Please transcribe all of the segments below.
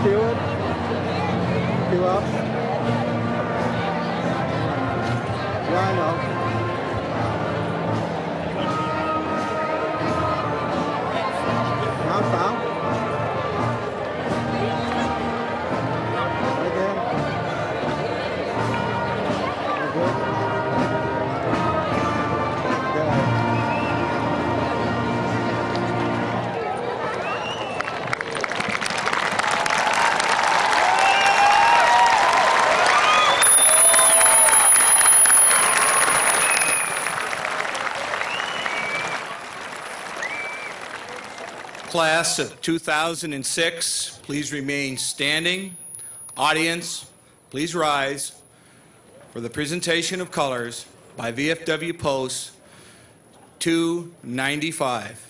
Cue it. Cue up. Yeah, I know. Now stop. Right there. You're good. Good. Class of 2006, please remain standing. Audience, please rise for the presentation of colors by VFW Post 295.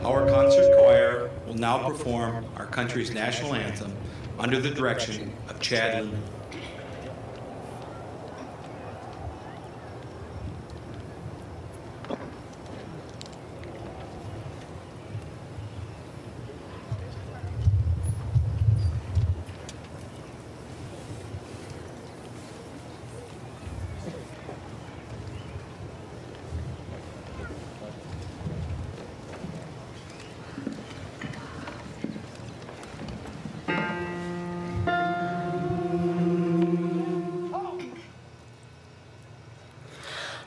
Our concert choir will now perform our country's national anthem under the direction of Chad Lumen.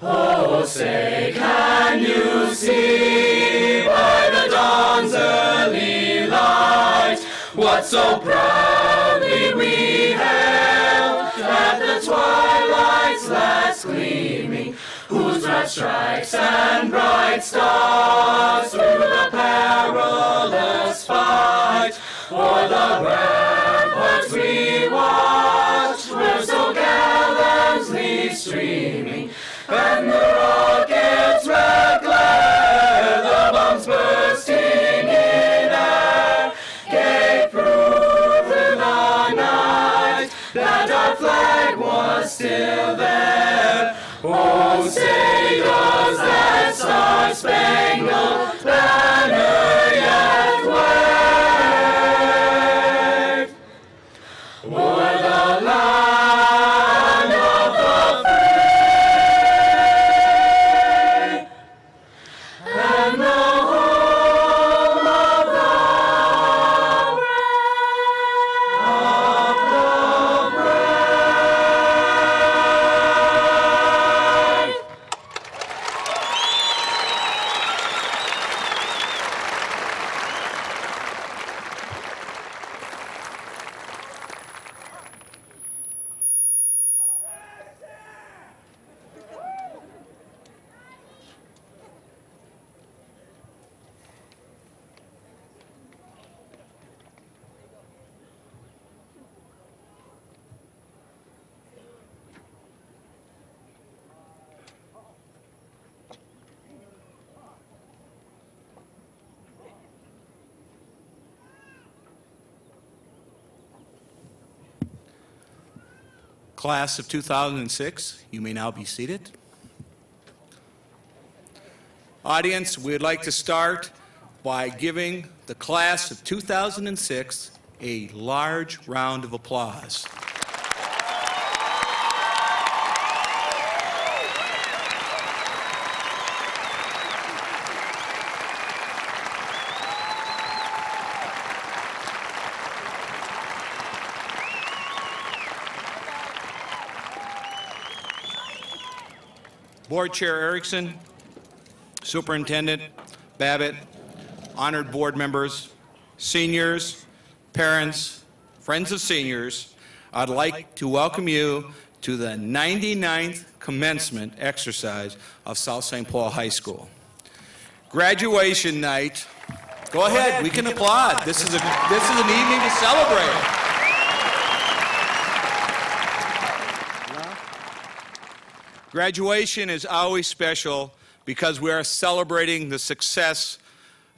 Oh, say, can you see by the dawn's early light what so proudly we hailed at the twilight's last gleaming, whose red stripes and bright stars through the perilous fight o'er the ramparts we watched were so gallantly streaming, and the rockets' red glare, the bombs bursting in air, gave proof in the night that our flag was still there. Oh, say does that star-spangled banner yet wave o'er the land of the free and the home of the brave. Class of 2006, you may now be seated. Audience, we'd like to start by giving the class of 2006 a large round of applause. Board Chair Erickson, Superintendent Babbitt, honored board members, seniors, parents, friends of seniors, I'd like to welcome you to the 99th commencement exercise of South St. Paul High School. Graduation night. Go ahead, we can applaud. This is an evening to celebrate. Graduation is always special because we are celebrating the success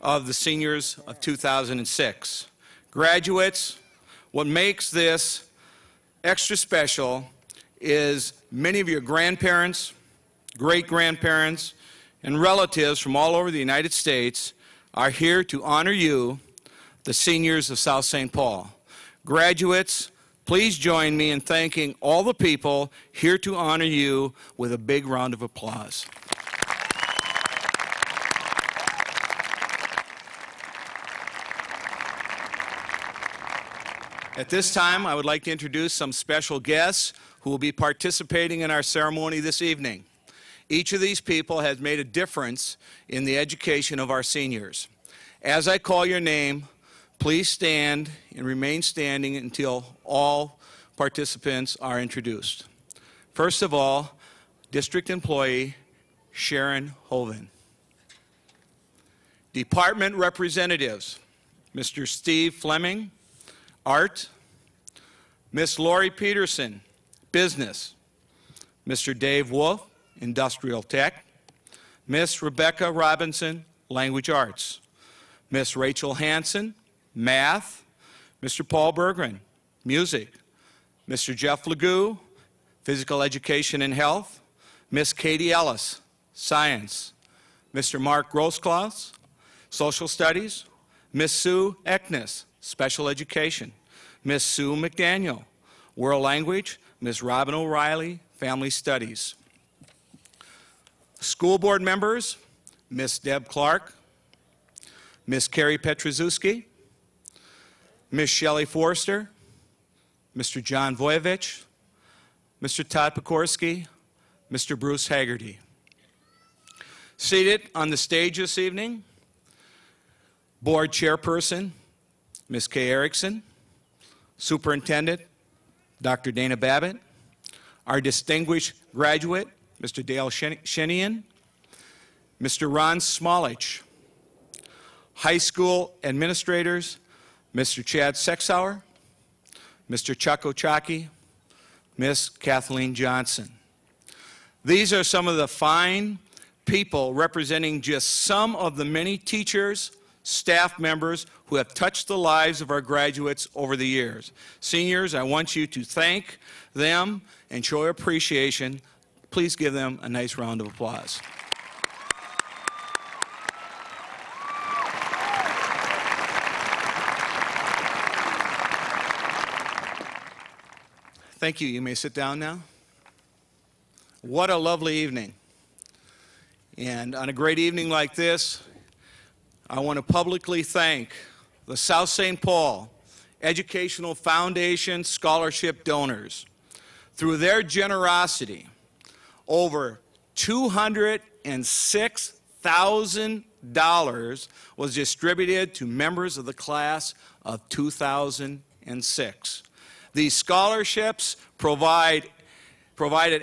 of the seniors of 2006. Graduates, what makes this extra special is many of your grandparents, great-grandparents, and relatives from all over the United States are here to honor you, the seniors of South St. Paul. Graduates, please join me in thanking all the people here to honor you with a big round of applause. At this time, I would like to introduce some special guests who will be participating in our ceremony this evening. Each of these people has made a difference in the education of our seniors. As I call your name, please stand and remain standing until all participants are introduced. First of all, District Employee Sharon Hoven. Department Representatives, Mr. Steve Fleming, Art, Miss Lori Peterson, Business, Mr. Dave Wolf, Industrial Tech, Miss Rebecca Robinson, Language Arts, Miss Rachel Hansen, Math, Mr. Paul Bergren, Music, Mr. Jeff Legou, Physical Education and Health, Miss Katie Ellis, Science, Mr. Mark Grossklaus, Social Studies, Miss Sue Eknes, Special Education, Miss Sue McDaniel, World Language, Miss Robin O'Reilly, Family Studies. School board members, Miss Deb Clark, Miss Carrie Petraszewski, Miss Shelley Forrester, Mr. John Voyevich, Mr. Todd Pokorski, Mr. Bruce Haggerty. Seated on the stage this evening, board chairperson, Ms. Kay Erickson, Superintendent, Dr. Dana Babbitt, our distinguished graduate, Mr. Dale Shenian, Mr. Ron Smolich, high school administrators, Mr. Chad Sexauer, Mr. Chuck Ochaki, Miss Kathleen Johnson. These are some of the fine people representing just some of the many teachers, staff members who have touched the lives of our graduates over the years. Seniors, I want you to thank them and show your appreciation. Please give them a nice round of applause. Thank you. You may sit down now. What a lovely evening. And on a great evening like this, I want to publicly thank the South St. Paul Educational Foundation scholarship donors. Through their generosity, over $206,000 was distributed to members of the class of 2006. These scholarships provided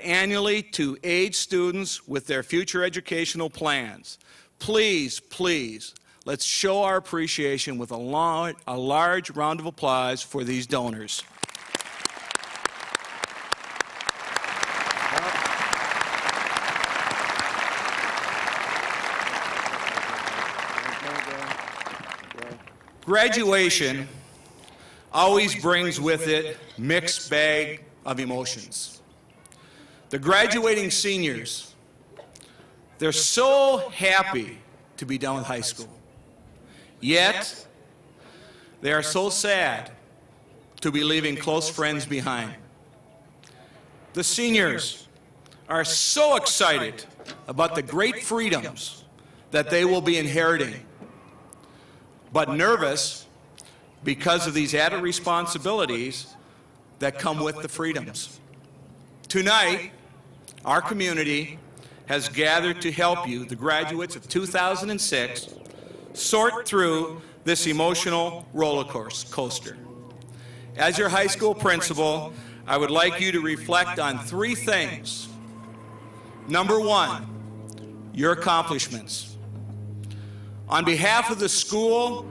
annually to aid students with their future educational plans. Please, please, let's show our appreciation with a large round of applause for these donors. Graduation always brings with it a mixed bag of emotions. The graduating seniors, they're so happy to be done with high school. Yet, they are so sad to be leaving close friends behind. The seniors are so excited about the great freedoms that they will be inheriting, but nervous because of these added responsibilities that come with the freedoms. Tonight, our community has gathered to help you, the graduates of 2006, sort through this emotional roller coaster. As your high school principal, I would like you to reflect on three things. Number one, your accomplishments. On behalf of the school,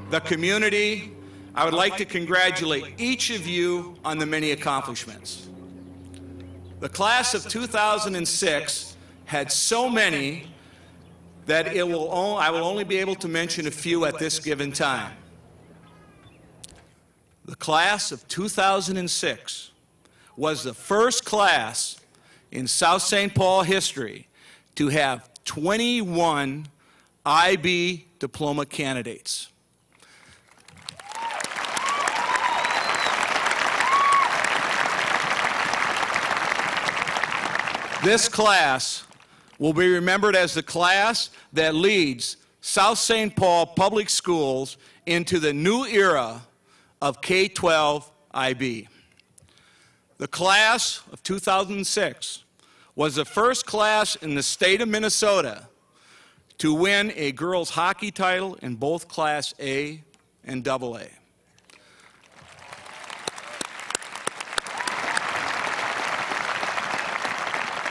the community, I would like to congratulate each of you on the many accomplishments. The class of 2006 had so many that I will only be able to mention a few at this given time. The class of 2006 was the first class in South St. Paul history to have 21 IB diploma candidates. This class will be remembered as the class that leads South St. Paul Public Schools into the new era of K-12 IB. The class of 2006 was the first class in the state of Minnesota to win a girls' hockey title in both Class A and AA.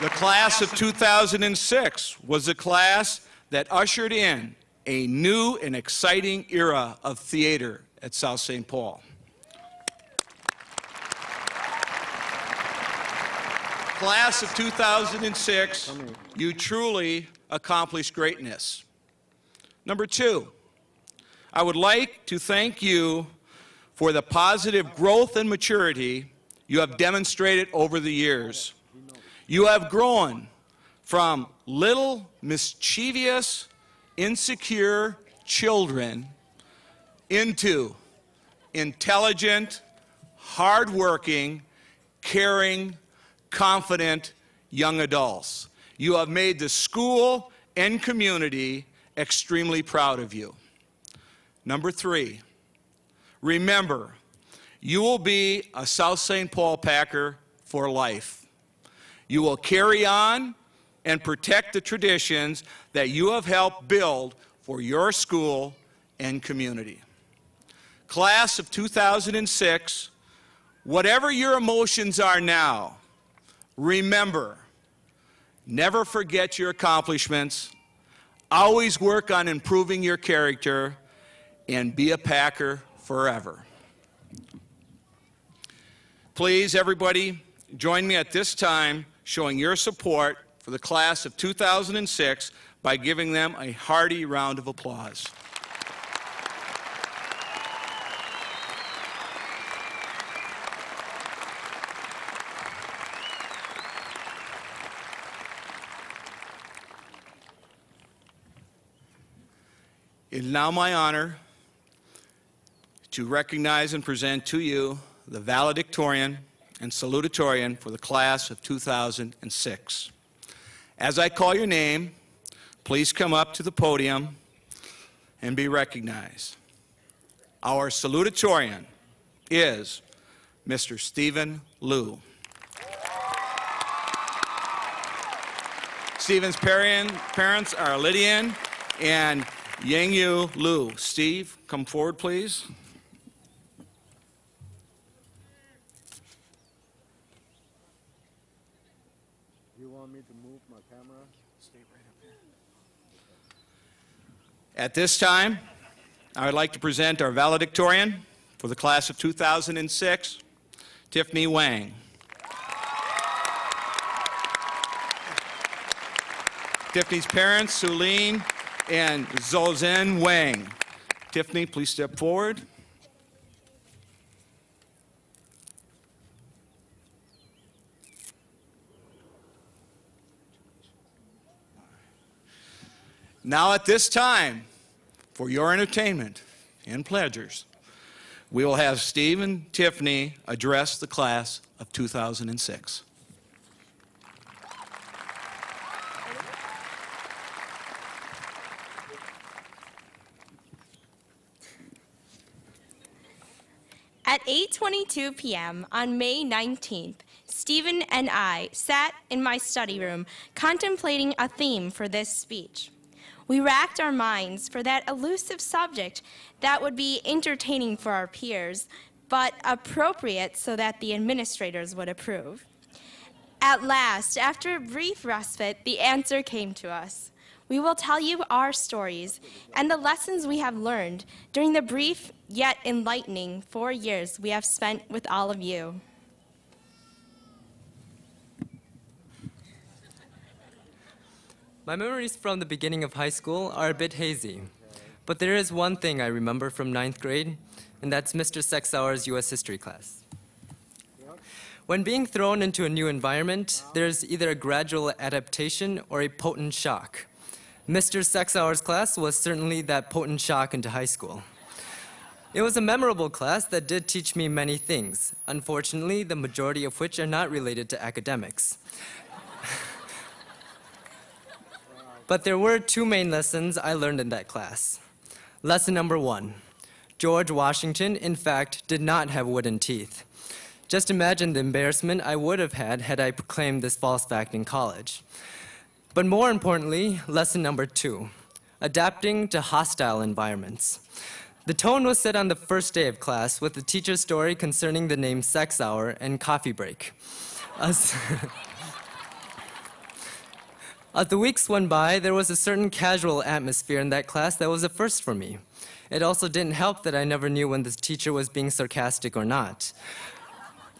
The class of 2006 was the class that ushered in a new and exciting era of theater at South St. Paul. Class of 2006, you truly accomplished greatness. Number two, I would like to thank you for the positive growth and maturity you have demonstrated over the years. You have grown from little, mischievous, insecure children into intelligent, hardworking, caring, confident young adults. You have made the school and community extremely proud of you. Number three, remember, you will be a South St. Paul Packer for life. You will carry on and protect the traditions that you have helped build for your school and community. Class of 2006, whatever your emotions are now, remember, never forget your accomplishments, always work on improving your character, and be a Packer forever. Please, everybody, join me at this time showing your support for the class of 2006 by giving them a hearty round of applause. It is now my honor to recognize and present to you the valedictorian and salutatorian for the class of 2006. As I call your name, please come up to the podium and be recognized. Our salutatorian is Mr. Stephen Liu. Stephen's parents are Lydian and Yangyu Liu. Steve, come forward, please. You want me to move my camera? Stay right up here. At this time, I would like to present our valedictorian for the class of 2006, Tiffany Wang. Tiffany's parents, Suleen and Zozhen Wang. Tiffany, please step forward. Now at this time, for your entertainment and pleasures, we will have Steve and Tiffany address the class of 2006. At 8:22 p.m. on May 19th, Stephen and I sat in my study room contemplating a theme for this speech. We racked our minds for that elusive subject that would be entertaining for our peers, but appropriate so that the administrators would approve. At last, after a brief respite, the answer came to us. We will tell you our stories and the lessons we have learned during the brief yet enlightening 4 years we have spent with all of you. My memories from the beginning of high school are a bit hazy, but there is one thing I remember from 9th grade, and that's Mr. Sexauer's U.S. history class. When being thrown into a new environment, there's either a gradual adaptation or a potent shock. Mr. Sexauer's class was certainly that potent shock into high school. It was a memorable class that did teach me many things, unfortunately, the majority of which are not related to academics. But there were 2 main lessons I learned in that class. Lesson number 1, George Washington, in fact, did not have wooden teeth. Just imagine the embarrassment I would have had I proclaimed this false fact in college. But more importantly, lesson number 2, adapting to hostile environments. The tone was set on the first day of class with the teacher's story concerning the name Sexauer and coffee break. As the weeks went by, there was a certain casual atmosphere in that class that was a first for me. It also didn't help that I never knew when the teacher was being sarcastic or not.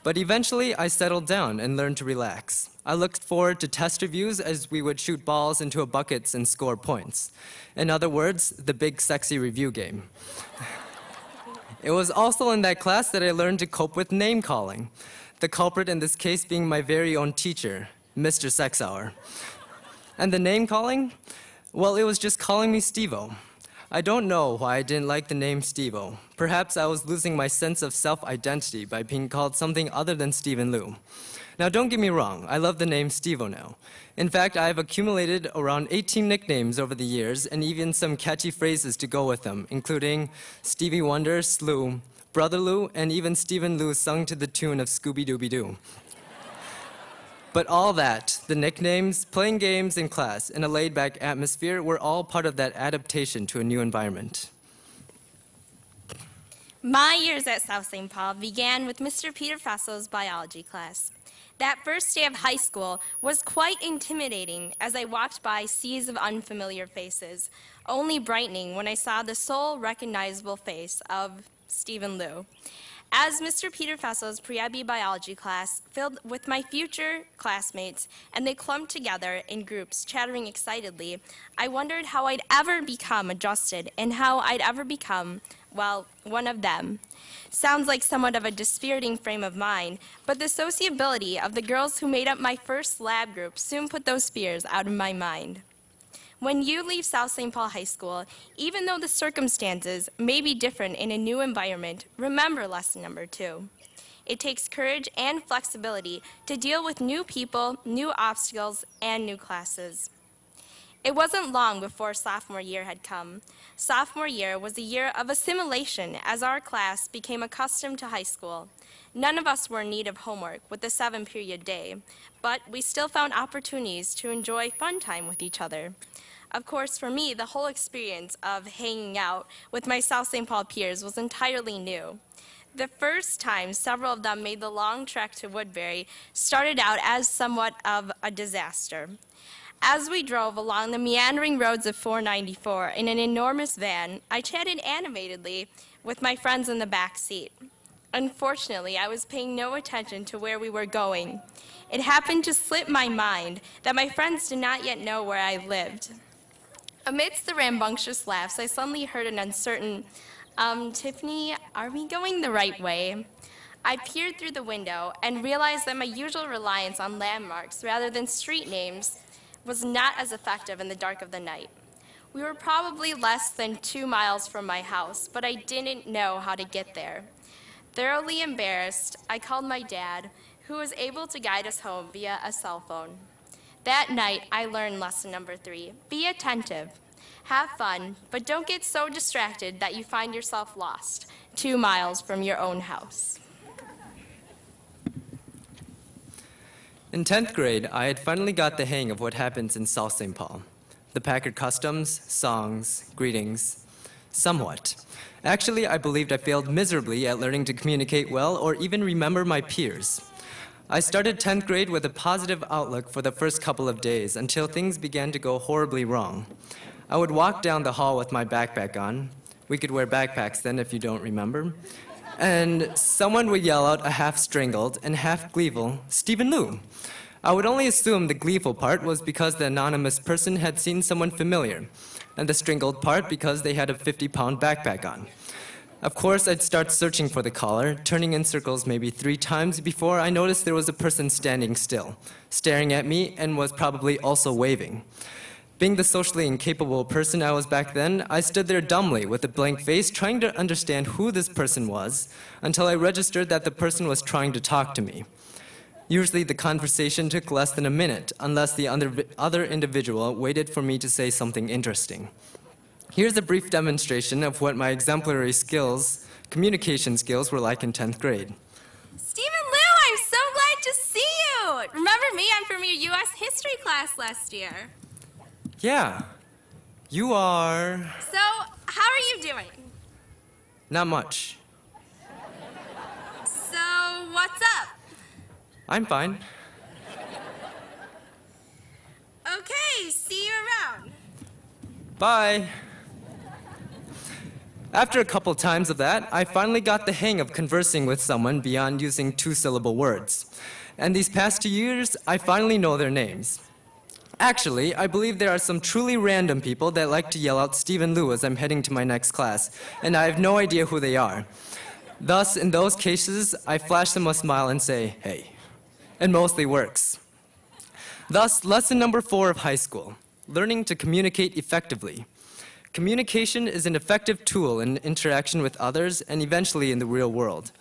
But eventually, I settled down and learned to relax. I looked forward to test reviews as we would shoot balls into buckets and score points. In other words, the big sexy review game. It was also in that class that I learned to cope with name calling. The culprit in this case being my very own teacher, Mr. Sexauer. And the name calling? Well, it was just calling me Steve-O. I don't know why I didn't like the name Steve-O. Perhaps I was losing my sense of self-identity by being called something other than Stephen Liu. Now, don't get me wrong, I love the name Steve-O now. In fact, I have accumulated around 18 nicknames over the years and even some catchy phrases to go with them, including Stevie Wonder, Slew, Brother Lou, and even Stephen Liu sung to the tune of Scooby-Dooby-Doo. But all that, the nicknames, playing games in class, and a laid-back atmosphere were all part of that adaptation to a new environment. My years at South St. Paul began with Mr. Peter Fesso's biology class. That first day of high school was quite intimidating as I walked by seas of unfamiliar faces, only brightening when I saw the sole recognizable face of Stephen Liu. As Mr. Peter Fesso's pre-IB biology class filled with my future classmates and they clumped together in groups chattering excitedly, I wondered how I'd ever become adjusted and how I'd ever become, well, one of them. Sounds like somewhat of a dispiriting frame of mind, but the sociability of the girls who made up my first lab group soon put those fears out of my mind. When you leave South St. Paul High School, even though the circumstances may be different in a new environment, remember lesson number 2. It takes courage and flexibility to deal with new people, new obstacles, and new classes. It wasn't long before sophomore year had come. Sophomore year was a year of assimilation as our class became accustomed to high school. None of us were in need of homework with the 7-period day, but we still found opportunities to enjoy fun time with each other. Of course, for me, the whole experience of hanging out with my South St. Paul peers was entirely new. The first time several of them made the long trek to Woodbury started out as somewhat of a disaster. As we drove along the meandering roads of 494 in an enormous van, I chatted animatedly with my friends in the back seat. Unfortunately, I was paying no attention to where we were going. It happened to slip my mind that my friends did not yet know where I lived. Amidst the rambunctious laughs, I suddenly heard an uncertain, Tiffany, are we going the right way? I peered through the window and realized that my usual reliance on landmarks rather than street names was not as effective in the dark of the night. We were probably less than 2 miles from my house, but I didn't know how to get there. Thoroughly embarrassed, I called my dad, who was able to guide us home via a cell phone. That night, I learned lesson number 3. Be attentive. Have fun, but don't get so distracted that you find yourself lost 2 miles from your own house. In 10th grade, I had finally got the hang of what happens in South St. Paul. The Packard customs, songs, greetings, somewhat. Actually, I believed I failed miserably at learning to communicate well or even remember my peers. I started 10th grade with a positive outlook for the first couple of days until things began to go horribly wrong. I would walk down the hall with my backpack on. We could wear backpacks then if you don't remember. And someone would yell out a half-strangled and half-gleeful, "Stephen Liu." I would only assume the gleeful part was because the anonymous person had seen someone familiar, and the strangled part because they had a 50-pound backpack on. Of course, I'd start searching for the caller, turning in circles maybe 3 times before I noticed there was a person standing still, staring at me, and was probably also waving. Being the socially incapable person I was back then, I stood there dumbly with a blank face trying to understand who this person was until I registered that the person was trying to talk to me. Usually the conversation took less than a minute unless the other individual waited for me to say something interesting. Here's a brief demonstration of what my exemplary skills, communication skills, were like in 10th grade. Stephen Liu, I'm so glad to see you! Remember me? I'm from your U.S. history class last year. Yeah, you are... So, how are you doing? Not much. So, what's up? I'm fine. Okay, see you around. Bye. After a couple times of that, I finally got the hang of conversing with someone beyond using 2-syllable words. And these past 2 years, I finally know their names. Actually, I believe there are some truly random people that like to yell out "Stephen Liu" as I'm heading to my next class, and I have no idea who they are. Thus, in those cases, I flash them a smile and say, "Hey." It mostly works. Thus, lesson number 4 of high school, learning to communicate effectively. Communication is an effective tool in interaction with others and eventually in the real world.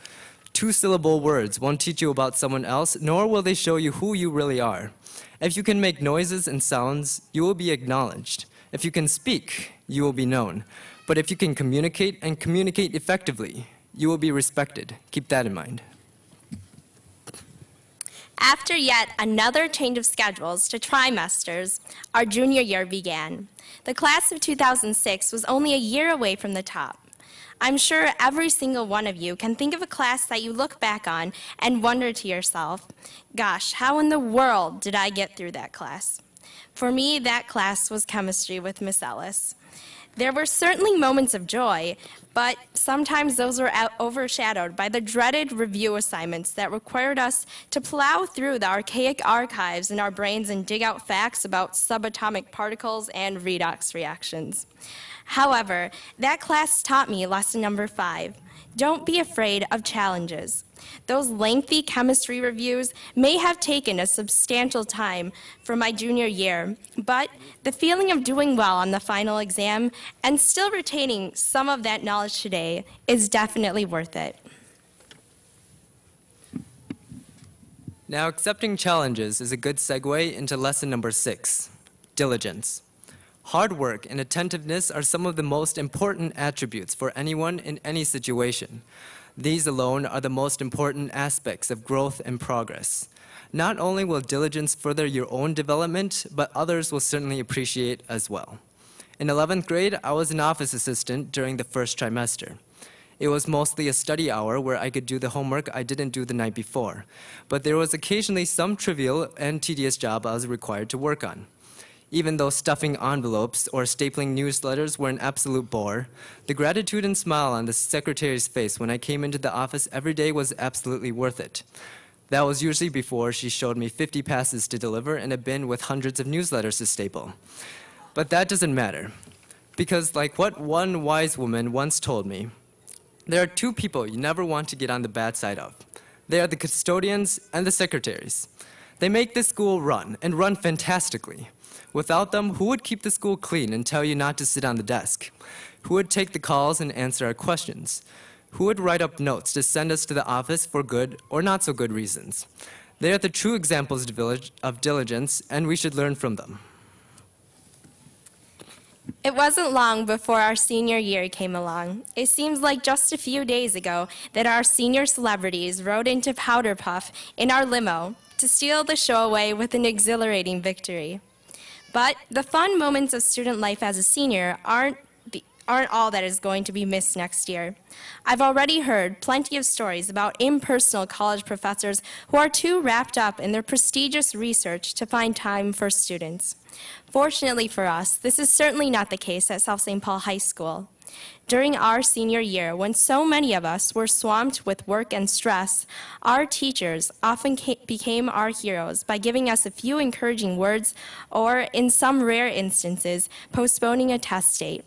2-syllable words won't teach you about someone else, nor will they show you who you really are. If you can make noises and sounds, you will be acknowledged. If you can speak, you will be known. But if you can communicate and communicate effectively, you will be respected. Keep that in mind. After yet another change of schedules to trimesters, our junior year began. The class of 2006 was only a year away from the top. I'm sure every single one of you can think of a class that you look back on and wonder to yourself, gosh, how in the world did I get through that class? For me, that class was chemistry with Miss Ellis. There were certainly moments of joy, but sometimes those were overshadowed by the dreaded review assignments that required us to plow through the archaic archives in our brains and dig out facts about subatomic particles and redox reactions. However, that class taught me lesson number 5. Don't be afraid of challenges. Those lengthy chemistry reviews may have taken a substantial time for my junior year, but the feeling of doing well on the final exam and still retaining some of that knowledge today is definitely worth it. Now, accepting challenges is a good segue into lesson number 6, diligence. Hard work and attentiveness are some of the most important attributes for anyone in any situation. These alone are the most important aspects of growth and progress. Not only will diligence further your own development, but others will certainly appreciate as well. In 11th grade, I was an office assistant during the first trimester. It was mostly a study hour where I could do the homework I didn't do the night before, but there was occasionally some trivial and tedious job I was required to work on. Even though stuffing envelopes or stapling newsletters were an absolute bore, the gratitude and smile on the secretary's face when I came into the office every day was absolutely worth it. That was usually before she showed me 50 passes to deliver and a bin with hundreds of newsletters to staple. But that doesn't matter, because like what one wise woman once told me, there are 2 people you never want to get on the bad side of. They are the custodians and the secretaries. They make this school run, and run fantastically. Without them, who would keep the school clean and tell you not to sit on the desk? Who would take the calls and answer our questions? Who would write up notes to send us to the office for good or not so good reasons? They are the true examples of diligence, and we should learn from them. It wasn't long before our senior year came along. It seems like just a few days ago that our senior celebrities rode into Powder Puff in our limo, to steal the show away with an exhilarating victory. But the fun moments of student life as a senior aren't all that is going to be missed next year. I've already heard plenty of stories about impersonal college professors who are too wrapped up in their prestigious research to find time for students. Fortunately for us, this is certainly not the case at South St. Paul High School. During our senior year, when so many of us were swamped with work and stress, our teachers often became our heroes by giving us a few encouraging words or, in some rare instances, postponing a test date.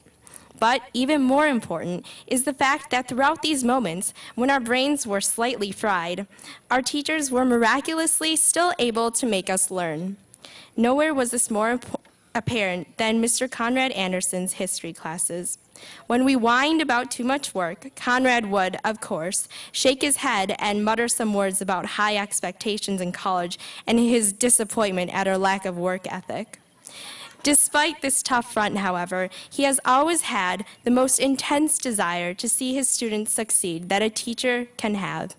But even more important is the fact that throughout these moments, when our brains were slightly fried, our teachers were miraculously still able to make us learn. Nowhere was this more apparent than Mr. Conrad Anderson's history classes. When we whined about too much work, Conrad would, of course, shake his head and mutter some words about high expectations in college and his disappointment at our lack of work ethic. Despite this tough front, however, he has always had the most intense desire to see his students succeed that a teacher can have.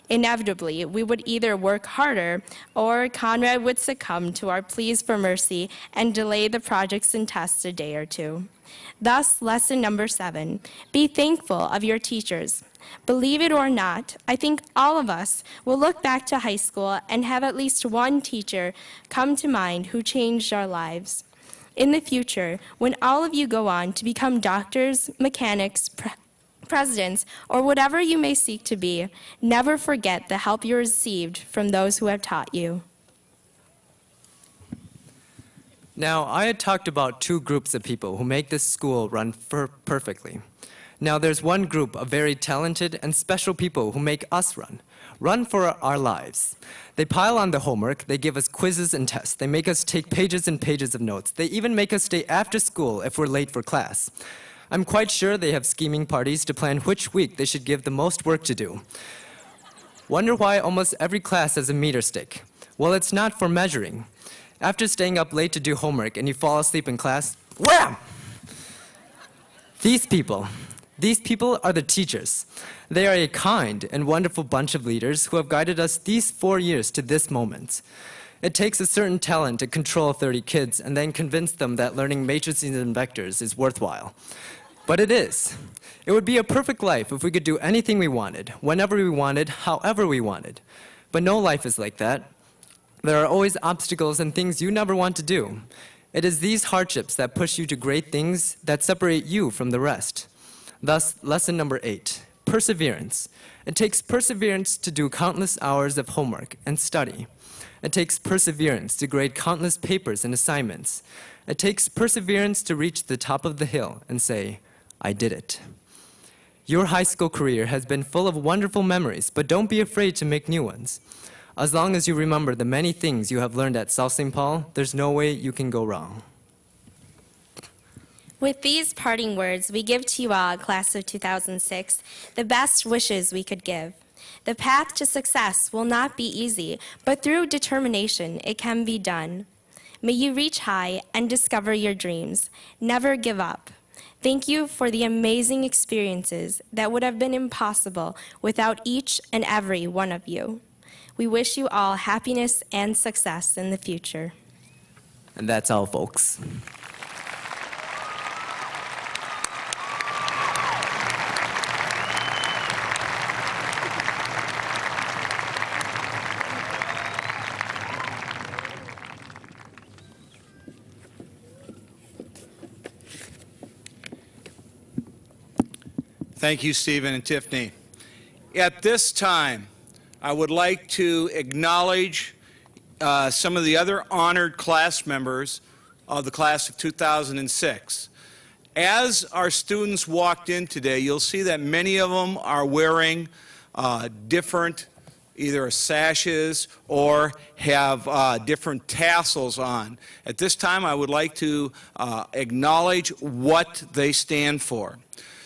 Inevitably, we would either work harder or Conrad would succumb to our pleas for mercy and delay the projects and tests a day or two. Thus, lesson number 7, be thankful of your teachers. Believe it or not, I think all of us will look back to high school and have at least one teacher come to mind who changed our lives. In the future, when all of you go on to become doctors, mechanics, presidents, or whatever you may seek to be, never forget the help you received from those who have taught you. Now, I had talked about 2 groups of people who make this school run perfectly. Now, there's one group of very talented and special people who make us run for our lives. They pile on the homework, they give us quizzes and tests, they make us take pages and pages of notes, they even make us stay after school if we're late for class. I'm quite sure they have scheming parties to plan which week they should give the most work to do. Wonder why almost every class has a meter stick? Well, it's not for measuring. After staying up late to do homework and you fall asleep in class, wham! These people are the teachers. They are a kind and wonderful bunch of leaders who have guided us these 4 years to this moment. It takes a certain talent to control 30 kids and then convince them that learning matrices and vectors is worthwhile. But it is. It would be a perfect life if we could do anything we wanted, whenever we wanted, however we wanted. But no life is like that. There are always obstacles and things you never want to do. It is these hardships that push you to great things that separate you from the rest. Thus, lesson number 8, perseverance. It takes perseverance to do countless hours of homework and study. It takes perseverance to grade countless papers and assignments. It takes perseverance to reach the top of the hill and say, I did it. Your high school career has been full of wonderful memories, but don't be afraid to make new ones. As long as you remember the many things you have learned at South St. Paul, there's no way you can go wrong. With these parting words, we give to you all, class of 2006, the best wishes we could give. The path to success will not be easy, but through determination, it can be done. May you reach high and discover your dreams. Never give up. Thank you for the amazing experiences that would have been impossible without each and every one of you. We wish you all happiness and success in the future. And that's all, folks. Thank you, Stephen and Tiffany. At this time, I would like to acknowledge some of the other honored class members of the class of 2006. As our students walked in today, you'll see that many of them are wearing different either sashes or have different tassels on. At this time, I would like to acknowledge what they stand for.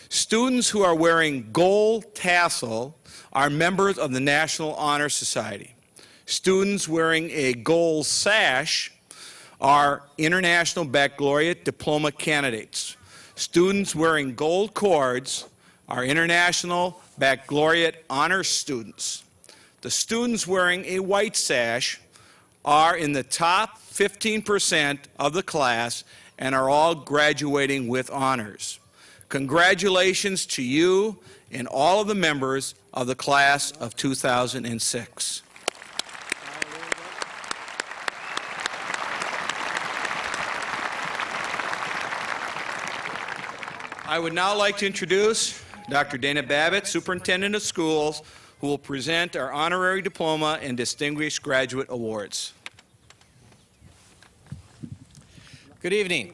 Students who are wearing gold tassel are members of the National Honor Society. Students wearing a gold sash are International Baccalaureate Diploma candidates. Students wearing gold cords are International Baccalaureate Honor students. The students wearing a white sash are in the top 15% of the class and are all graduating with honors. Congratulations to you and all of the members of the class of 2006. I would now like to introduce Dr. Dana Babbitt, Superintendent of Schools, who will present our honorary diploma and distinguished graduate awards. Good evening.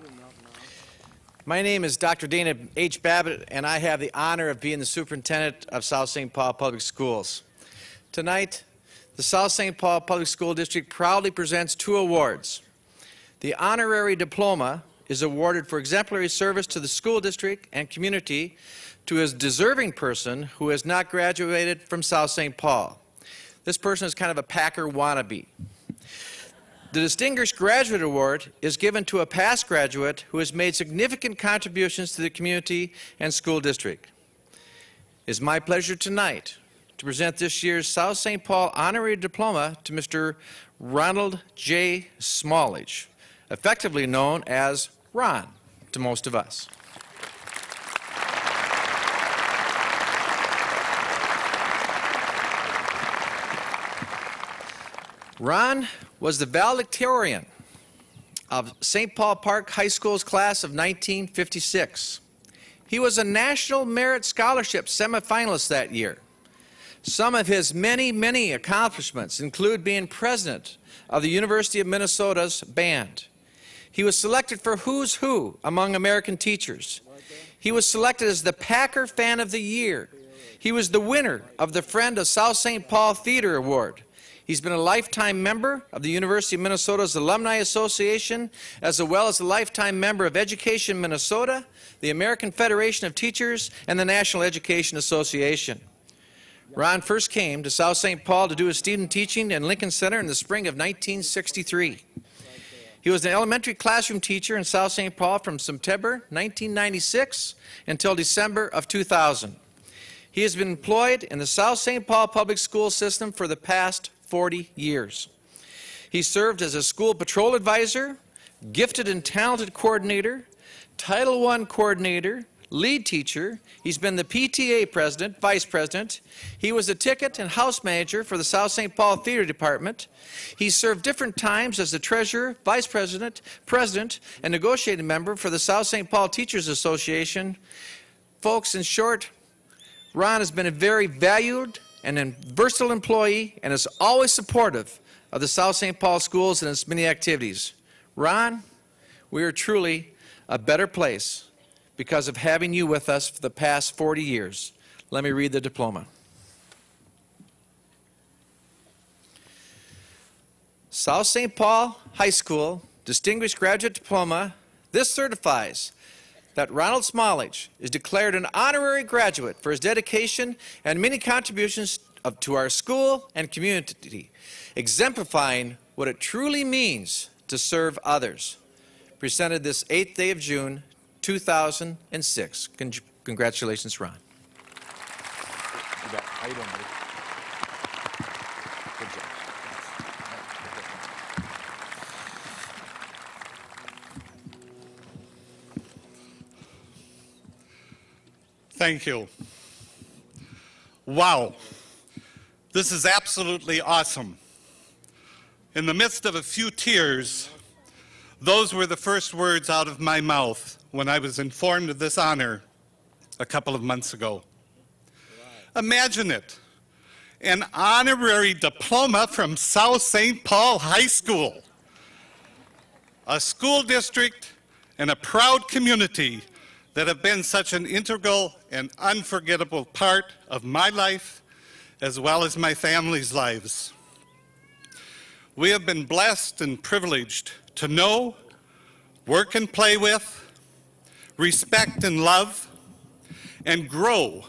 My name is Dr. Dana H. Babbitt, and I have the honor of being the superintendent of South St. Paul Public Schools. Tonight, the South St. Paul Public School District proudly presents two awards. The honorary diploma is awarded for exemplary service to the school district and community to a deserving person who has not graduated from South St. Paul. This person is kind of a Packer wannabe. The Distinguished Graduate Award is given to a past graduate who has made significant contributions to the community and school district. It is my pleasure tonight to present this year's South St. Paul Honorary Diploma to Mr. Ronald J. Smallage, effectively known as Ron to most of us. Ron was the valedictorian of St. Paul Park High School's class of 1956. He was a National Merit Scholarship semifinalist that year. Some of his many, many accomplishments include being president of the University of Minnesota's band. He was selected for Who's Who among American teachers. He was selected as the Packer Fan of the Year. He was the winner of the Friend of South St. Paul Theater Award. He's been a lifetime member of the University of Minnesota's Alumni Association, as well as a lifetime member of Education Minnesota, the American Federation of Teachers, and the National Education Association. Ron first came to South St. Paul to do his student teaching in Lincoln Center in the spring of 1963. He was an elementary classroom teacher in South St. Paul from September 1996 until December of 2000. He has been employed in the South St. Paul public school system for the past 40 years. He served as a school patrol advisor, gifted and talented coordinator, Title I coordinator, lead teacher. He's been the PTA president, vice president. He was a ticket and house manager for the South St. Paul Theater Department. He served different times as the treasurer, vice president, president, and negotiating member for the South St. Paul Teachers Association. Folks, in short, Ron has been a very valued and a versatile employee and is always supportive of the South St. Paul schools and its many activities. Ron, we are truly a better place because of having you with us for the past 40 years. Let me read the diploma. South St. Paul High School Distinguished Graduate Diploma. This certifies that Ronald Smallage is declared an honorary graduate for his dedication and many contributions to our school and community, exemplifying what it truly means to serve others. Presented this 8th day of June, 2006. Congratulations, Ron. How you doing, buddy? Good job. Thank you. Wow. This is absolutely awesome. In the midst of a few tears, those were the first words out of my mouth when I was informed of this honor a couple of months ago. Imagine it, an honorary diploma from South St. Paul High School, a school district and a proud community that have been such an integral and unforgettable part of my life as well as my family's lives. We have been blessed and privileged to know, work and play with, respect and love, and grow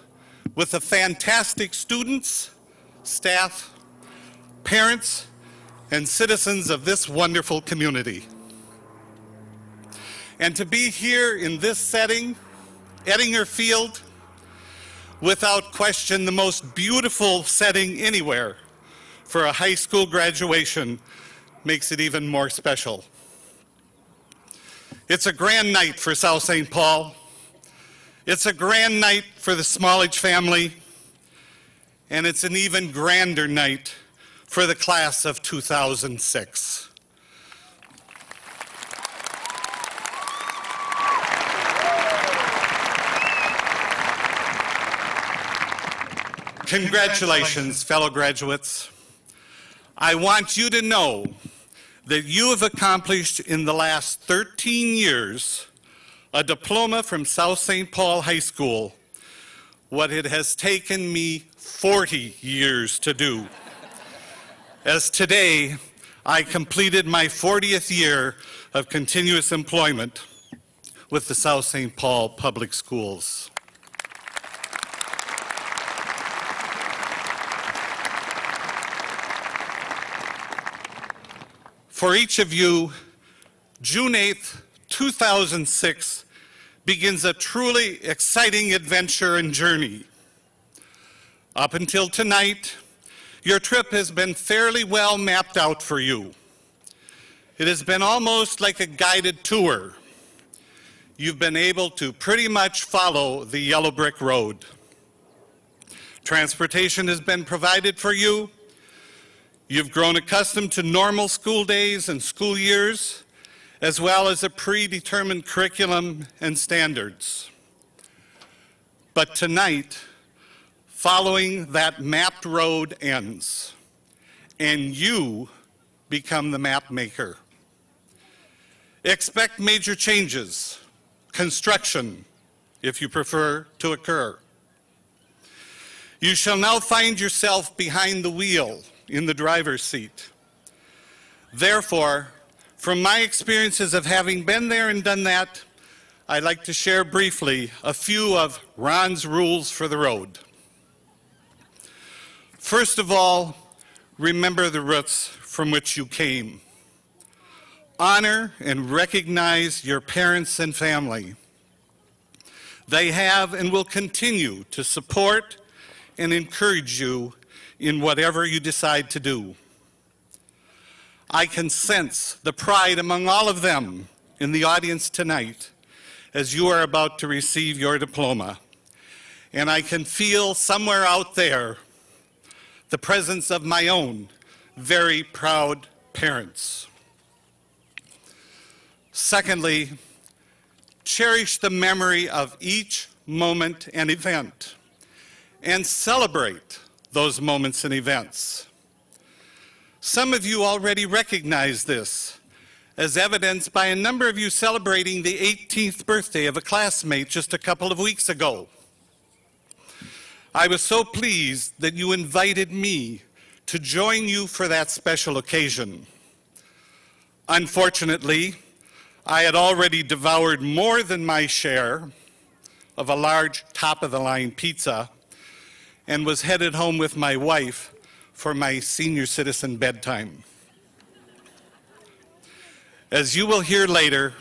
with the fantastic students, staff, parents, and citizens of this wonderful community. And to be here in this setting, Ettinger Field, without question the most beautiful setting anywhere for a high school graduation, makes it even more special. It's a grand night for South St. Paul. It's a grand night for the Smallage family. And it's an even grander night for the class of 2006. Congratulations, fellow graduates. I want you to know that you have accomplished in the last 13 years a diploma from South St. Paul High School, what it has taken me 40 years to do. As today, I completed my 40th year of continuous employment with the South St. Paul Public Schools. For each of you, June 8th, 2006 begins a truly exciting adventure and journey. Up until tonight, your trip has been fairly well mapped out for you. It has been almost like a guided tour. You've been able to pretty much follow the yellow brick road. Transportation has been provided for you. You've grown accustomed to normal school days and school years, as well as a predetermined curriculum and standards. But tonight, following that mapped road ends, and you become the map maker. Expect major changes, construction, if you prefer, to occur. You shall now find yourself behind the wheel in the driver's seat. Therefore, from my experiences of having been there and done that, I'd like to share briefly a few of Ron's rules for the road. First of all, remember the roots from which you came. Honor and recognize your parents and family. They have and will continue to support and encourage you in whatever you decide to do. I can sense the pride among all of them in the audience tonight as you are about to receive your diploma. And I can feel somewhere out there the presence of my own very proud parents. Secondly, cherish the memory of each moment and event and celebrate those moments and events. Some of you already recognize this, as evidenced by a number of you celebrating the 18th birthday of a classmate just a couple of weeks ago. I was so pleased that you invited me to join you for that special occasion. Unfortunately, I had already devoured more than my share of a large top-of-the-line pizza and was headed home with my wife for my senior citizen bedtime. As you will hear later,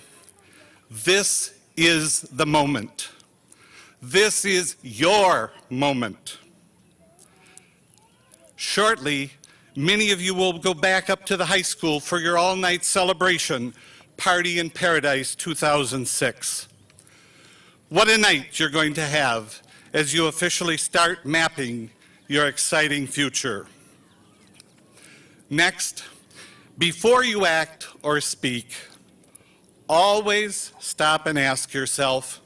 this is the moment. This is your moment. Shortly, many of you will go back up to the high school for your all-night celebration, Party in Paradise 2006. What a night you're going to have as you officially start mapping your exciting future. Next, before you act or speak, always stop and ask yourself,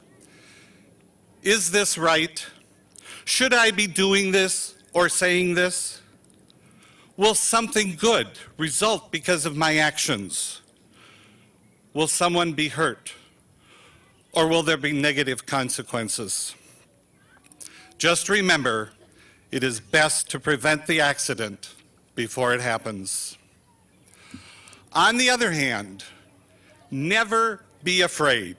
is this right? Should I be doing this or saying this? Will something good result because of my actions? Will someone be hurt? Or will there be negative consequences? Just remember, it is best to prevent the accident before it happens. On the other hand, never be afraid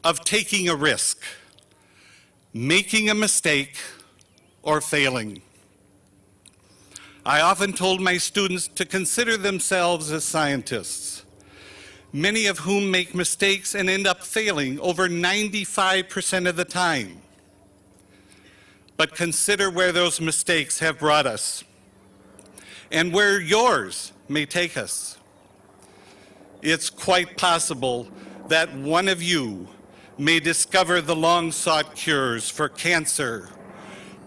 of taking a risk, making a mistake, or failing. I often told my students to consider themselves as scientists, many of whom make mistakes and end up failing over 95% of the time. But consider where those mistakes have brought us and where yours may take us. it's quite possible that one of you may discover the long-sought cures for cancer,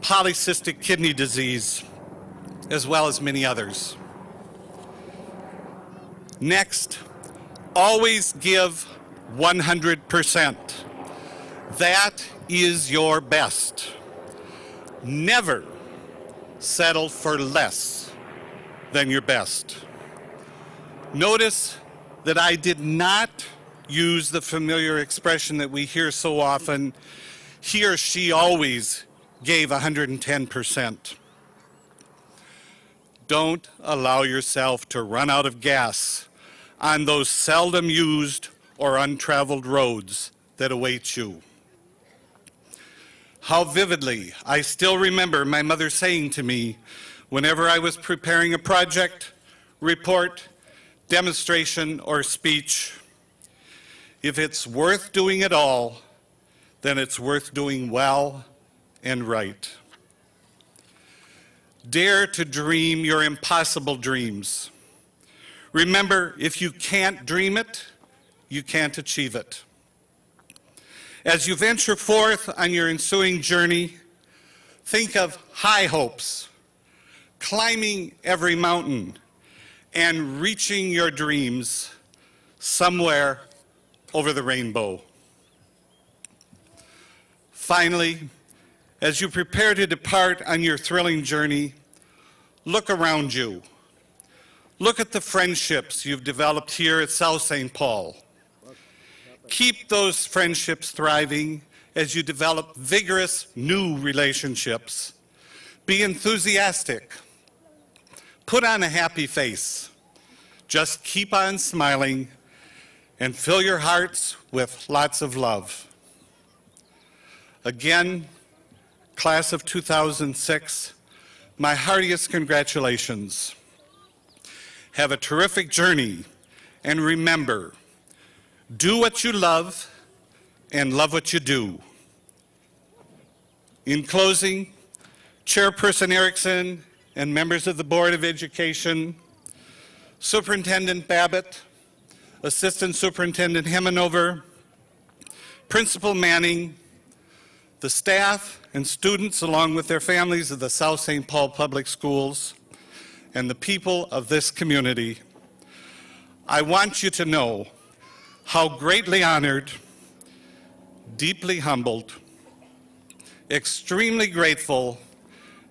polycystic kidney disease, as well as many others. Next, always give 100%. That is your best. Never settle for less than your best. Notice that I did not use the familiar expression that we hear so often, he or she always gave 110%. Don't allow yourself to run out of gas on those seldom used or untraveled roads that await you. How vividly I still remember my mother saying to me whenever I was preparing a project, report, demonstration, or speech, if it's worth doing at all, then it's worth doing well and right. Dare to dream your impossible dreams. Remember, if you can't dream it, you can't achieve it. As you venture forth on your ensuing journey, think of high hopes, climbing every mountain, and reaching your dreams somewhere over the rainbow. Finally, as you prepare to depart on your thrilling journey, look around you. Look at the friendships you've developed here at South St. Paul. Keep those friendships thriving as you develop vigorous new relationships. Be enthusiastic. Put on a happy face. Just keep on smiling and fill your hearts with lots of love. Again, class of 2006, my heartiest congratulations. Have a terrific journey, and remember, do what you love and love what you do. In closing, Chairperson Erickson and members of the Board of Education, Superintendent Babbitt, Assistant Superintendent Hemanover, Principal Manning, the staff and students along with their families of the South St. Paul Public Schools, and the people of this community, I want you to know how greatly honored, deeply humbled, extremely grateful,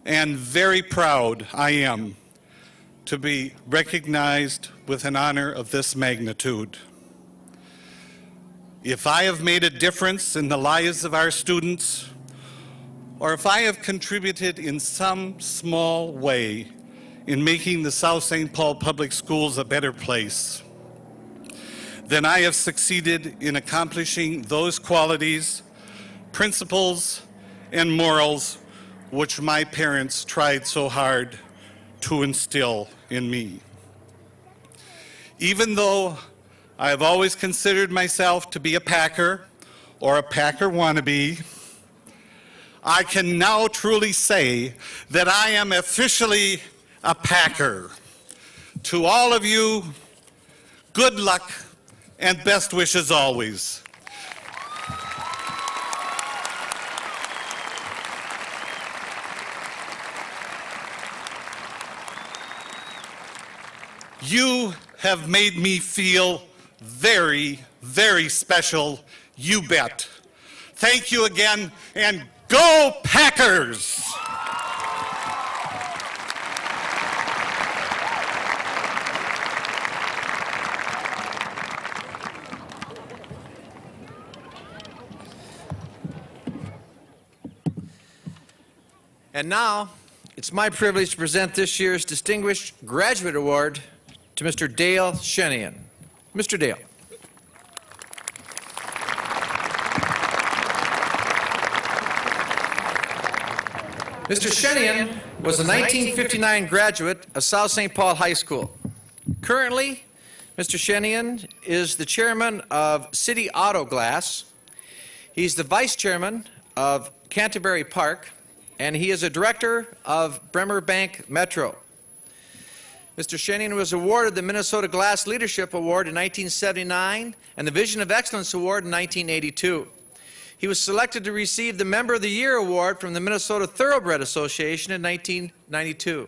and very proud I am to be recognized with an honor of this magnitude. If I have made a difference in the lives of our students, or if I have contributed in some small way in making the South St. Paul Public Schools a better place, then I have succeeded in accomplishing those qualities, principles, and morals which my parents tried so hard to instill in me. Even though I have always considered myself to be a Packer or a Packer wannabe, I can now truly say that I am officially a Packer. To all of you, good luck and best wishes always. You have made me feel very, very special, you bet. Thank you again, and go Packers! And now, it's my privilege to present this year's Distinguished Graduate Award to Mr. Dale Shenian. Mr. Dale. Mr. Shenian was a 1959 graduate of South St. Paul High School. Currently, Mr. Shenian is the chairman of City Auto Glass. He's the vice chairman of Canterbury Park, and he is a director of Bremer Bank Metro. Mr. Shenian was awarded the Minnesota Glass Leadership Award in 1979 and the Vision of Excellence Award in 1982. He was selected to receive the Member of the Year Award from the Minnesota Thoroughbred Association in 1992.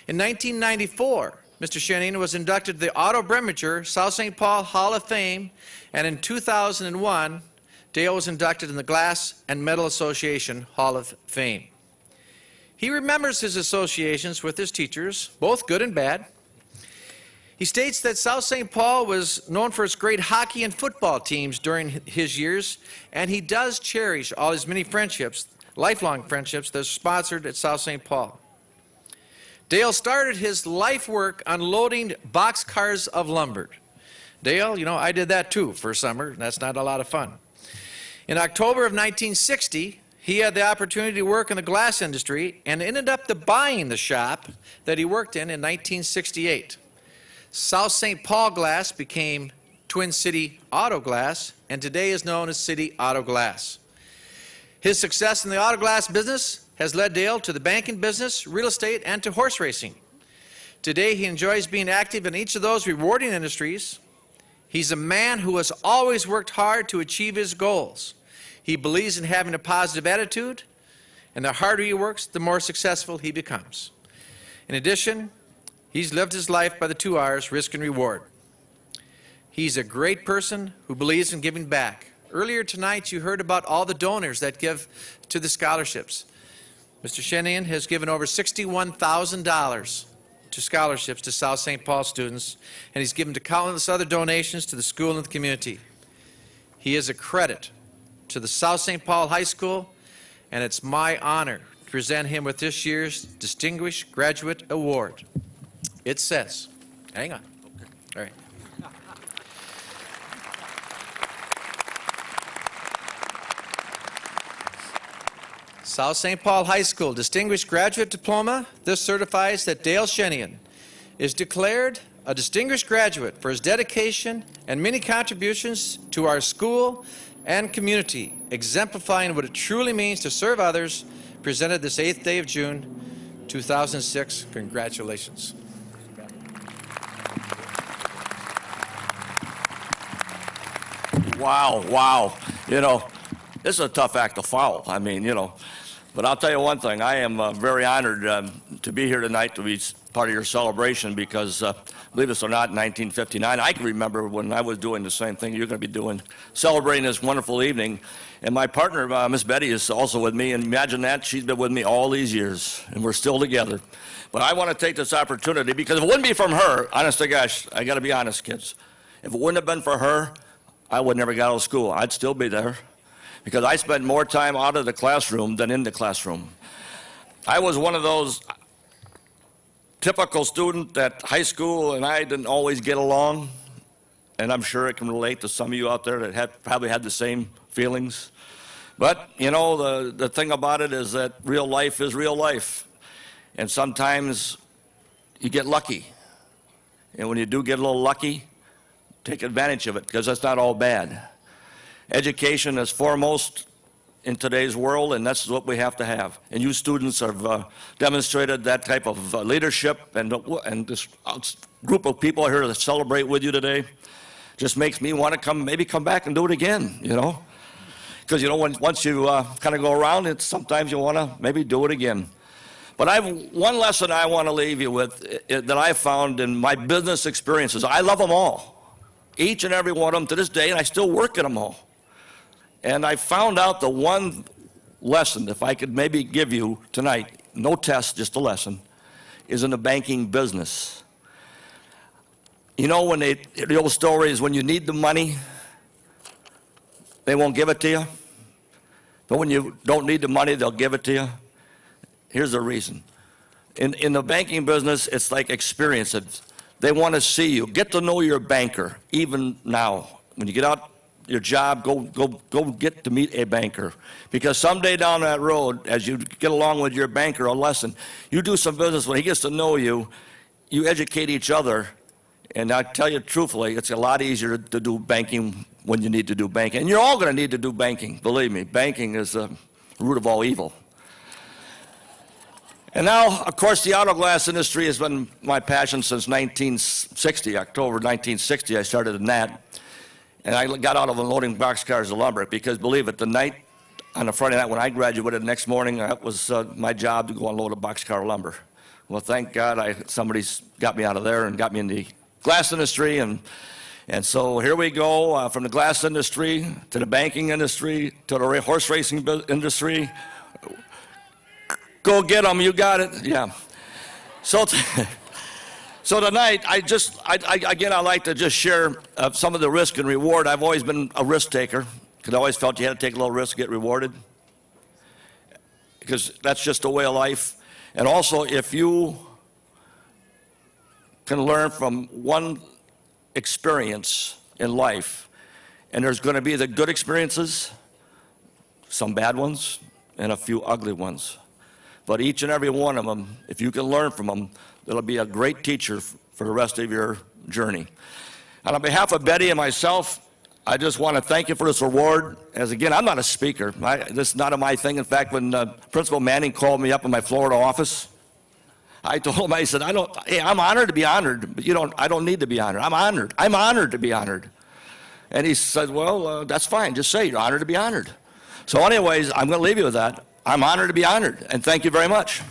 In 1994, Mr. Shenian was inducted to the Otto Preminger South St. Paul Hall of Fame, and in 2001, Dale was inducted in the Glass and Metal Association Hall of Fame. He remembers his associations with his teachers, both good and bad. He states that South St. Paul was known for its great hockey and football teams during his years, and he does cherish all his many friendships, lifelong friendships, that are sponsored at South St. Paul. Dale started his life work unloading boxcars of lumber. Dale, you know, I did that too for a summer, and that's not a lot of fun. In October of 1960, he had the opportunity to work in the glass industry and ended up buying the shop that he worked in 1968. South St. Paul Glass became Twin City Auto Glass, and today is known as City Auto Glass. His success in the auto glass business has led Dale to the banking business, real estate, and to horse racing. Today, he enjoys being active in each of those rewarding industries. He's a man who has always worked hard to achieve his goals. He believes in having a positive attitude, and the harder he works, the more successful he becomes. In addition, he's lived his life by the 2 R's, risk and reward. He's a great person who believes in giving back. Earlier tonight, you heard about all the donors that give to the scholarships. Mr. Shenian has given over $61,000 to scholarships to South St. Paul students, and he's given to countless other donations to the school and the community. He is a credit to the South St. Paul High School, and it's my honor to present him with this year's Distinguished Graduate Award. It says, hang on. All right. South St. Paul High School Distinguished Graduate Diploma. This certifies that Dale Shenian is declared a distinguished graduate for his dedication and many contributions to our school and community, exemplifying what it truly means to serve others, presented this 8th day of June, 2006. Congratulations. Wow, wow. You know, this is a tough act to follow. I mean, you know, but I'll tell you one thing. I am very honored to be here tonight to be part of your celebration because, believe this or not, in 1959, I can remember when I was doing the same thing you're going to be doing, celebrating this wonderful evening. And my partner, Miss Betty, is also with me. And imagine that. She's been with me all these years, and we're still together. But I want to take this opportunity because if it wouldn't be from her, honest to gosh, I got to be honest, kids. If it wouldn't have been for her, I would never got out of school. I'd still be there because I spent more time out of the classroom than in the classroom. I was one of those typical student that high school and I didn't always get along, and I'm sure it can relate to some of you out there that probably had the same feelings. But, you know, the thing about it is that real life is real life, and sometimes you get lucky. And when you do get a little lucky, take advantage of it because that's not all bad. Education is foremost in today's world, and that's what we have to have. And you students have demonstrated that type of leadership, and this group of people here to celebrate with you today just makes me want to maybe come back and do it again, you know? Because, you know, once you kind of go around, sometimes you want to maybe do it again. But I have one lesson I want to leave you with that I found in my business experiences. I love them all, each and every one of them to this day, and I still work at them all. And I found out the one lesson, if I could maybe give you tonight, no test, just a lesson, is in the banking business. You know, when the old story is when you need the money, they won't give it to you. But when you don't need the money, they'll give it to you. Here's the reason. In the banking business, it's like experience. They want to see you. Get to know your banker, even now. When you get out your job, go get to meet a banker. Because someday down that road, as you get along with your banker, a lesson, you do some business, when he gets to know you, you educate each other. And I tell you truthfully, it's a lot easier to do banking when you need to do banking. And you're all going to need to do banking, believe me. Banking is the root of all evil. And now, of course, the auto glass industry has been my passion since 1960. October 1960, I started in that. And I got out of unloading boxcars of lumber because, believe it, on a Friday night when I graduated, the next morning, that was my job to go unload a boxcar of lumber. Well, thank God somebody's got me out of there and got me in the glass industry. And so here we go, from the glass industry to the banking industry to the horse racing industry. Go get them, you got it. Yeah. So tonight, again, I like to just share some of the risk and reward. I've always been a risk taker because I always felt you had to take a little risk to get rewarded, because that's just a way of life. And also, if you can learn from one experience in life, and there's going to be the good experiences, some bad ones, and a few ugly ones. But each and every one of them, if you can learn from them, it'll be a great teacher for the rest of your journey. And on behalf of Betty and myself, I just want to thank you for this award. As again, I'm not a speaker. This is not my thing. In fact, when Principal Manning called me up in my Florida office, I told him, I said, I'm honored to be honored, but I don't need to be honored. I'm honored. I'm honored to be honored. And he said, well, that's fine. Just say you're honored to be honored. So anyways, I'm going to leave you with that. I'm honored to be honored, and thank you very much.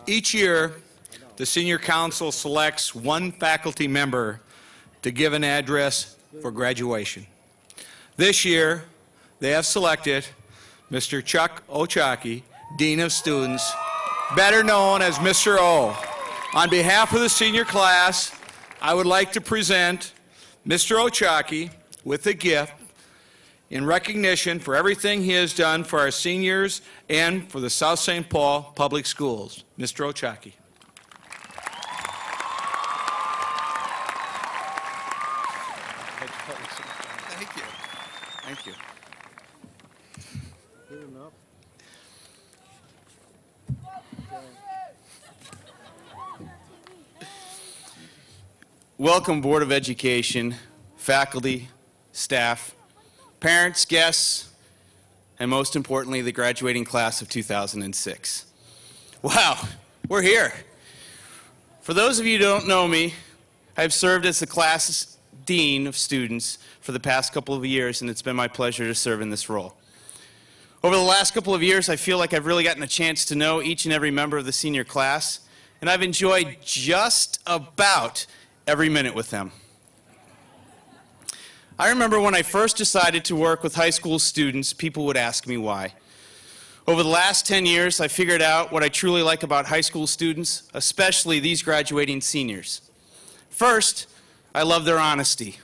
Each year, the Senior Council selects one faculty member to give an address for graduation. This year, they have selected Mr. Chuck Ochocki, Dean of Students, better known as Mr. O. On behalf of the senior class, I would like to present Mr. Ochocki with a gift in recognition for everything he has done for our seniors and for the South St. Paul Public Schools. Mr. Ochocki. Thank you. Thank you. Good enough. Welcome, Board of Education, faculty, staff, parents, guests, and most importantly, the graduating class of 2006. Wow, we're here. For those of you who don't know me, I've served as the class dean of students for the past couple of years, and it's been my pleasure to serve in this role. Over the last couple of years, I feel like I've really gotten a chance to know each and every member of the senior class, and I've enjoyed just about every minute with them. I remember when I first decided to work with high school students, people would ask me why. Over the last 10 years, I figured out what I truly like about high school students, especially these graduating seniors. First, I love their honesty.